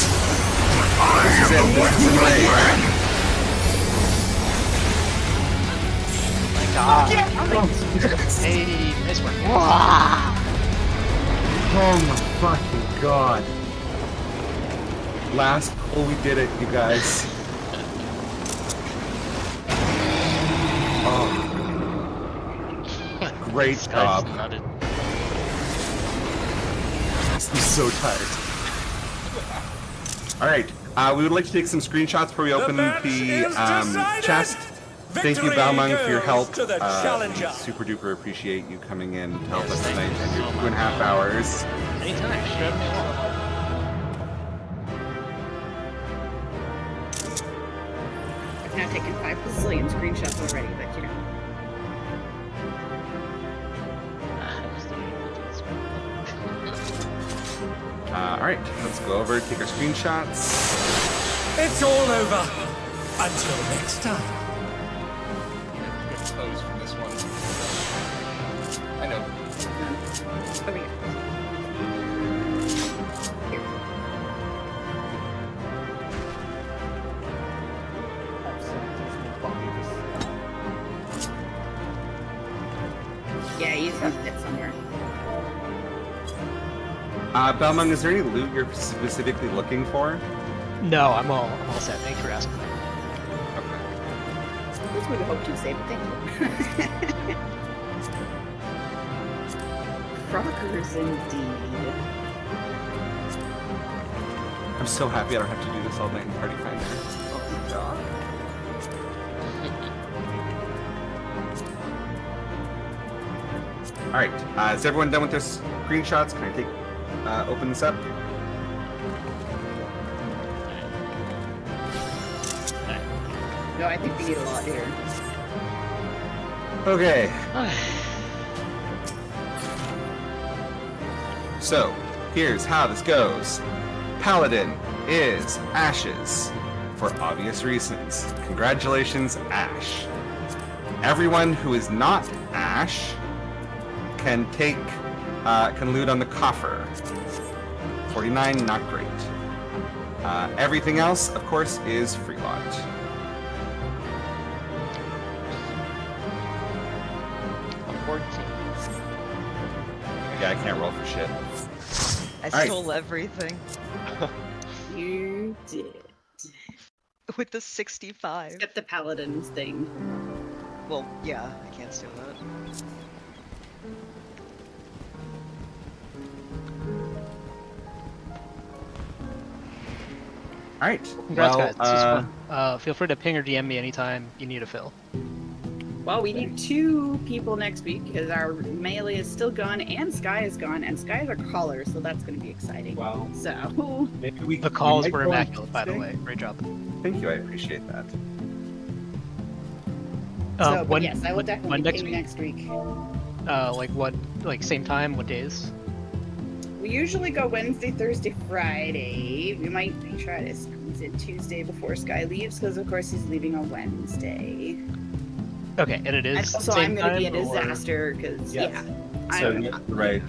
But I This is am it. the one This is who will enrage. win! Hey, nice work. Oh my fucking god. Last pull, we did it, you guys. Oh. Great This guy's job. nutted. I'm so tired. Alright, we would like to take some screenshots before we open the chest. Thank you, Balmung, for your help. To the challenger. Super duper appreciate you coming in to help Yes, us thank tonight you and your so 2.5 much. hours. Anytime, just grab me along. I've now taken 5 bazillion screenshots already, but you know. I'm still gonna do this one. Alright, let's go over, take our screenshots. It's all over. Until next time. Good pose for this one. I know. Over here. Yeah, he's gonna fit somewhere. Belmont, is there any loot you're specifically looking for? No, I'm all set. Thanks for asking. That's what I hoped you'd say, but thank you. Crockers indeed. I'm so happy I don't have to do this all night in Party Finder. Oh, God. Alright, is everyone done with their screenshots? Can I take, open this up? No, I think we need a lot here. Okay. So, here's how this goes. Paladin is Ashes, for obvious reasons. Congratulations, Ash. Everyone who is not Ash can take, can loot on the coffer. 49, not great. Everything else, of course, is free lot. A 14. Yeah, I can't roll for shit. I All right. stole everything. You did. With the 65. Except the paladins thing. Well, yeah, I can't steal that. Alright. Congrats, well, guys. This is fun. Feel free to ping or DM me anytime you need a fill. Well, we need 2 people next week because our melee is still gone and Sky is gone, and Sky is our caller, so that's going to be exciting. Wow. So, Maybe we The calls might were go on immaculate, by the Tuesday. way. Great job. Thank you, I appreciate that. but yes, I will definitely when next ping week? next week. Like what? Like same time? What days? We usually go Wednesday, Thursday, Friday. We might try to squeeze in Tuesday before Sky leaves, because of course he's leaving on Wednesday. Okay, and it is And also, same I'm going to be a time, or- disaster because, Yes. yeah. So, I'm, right.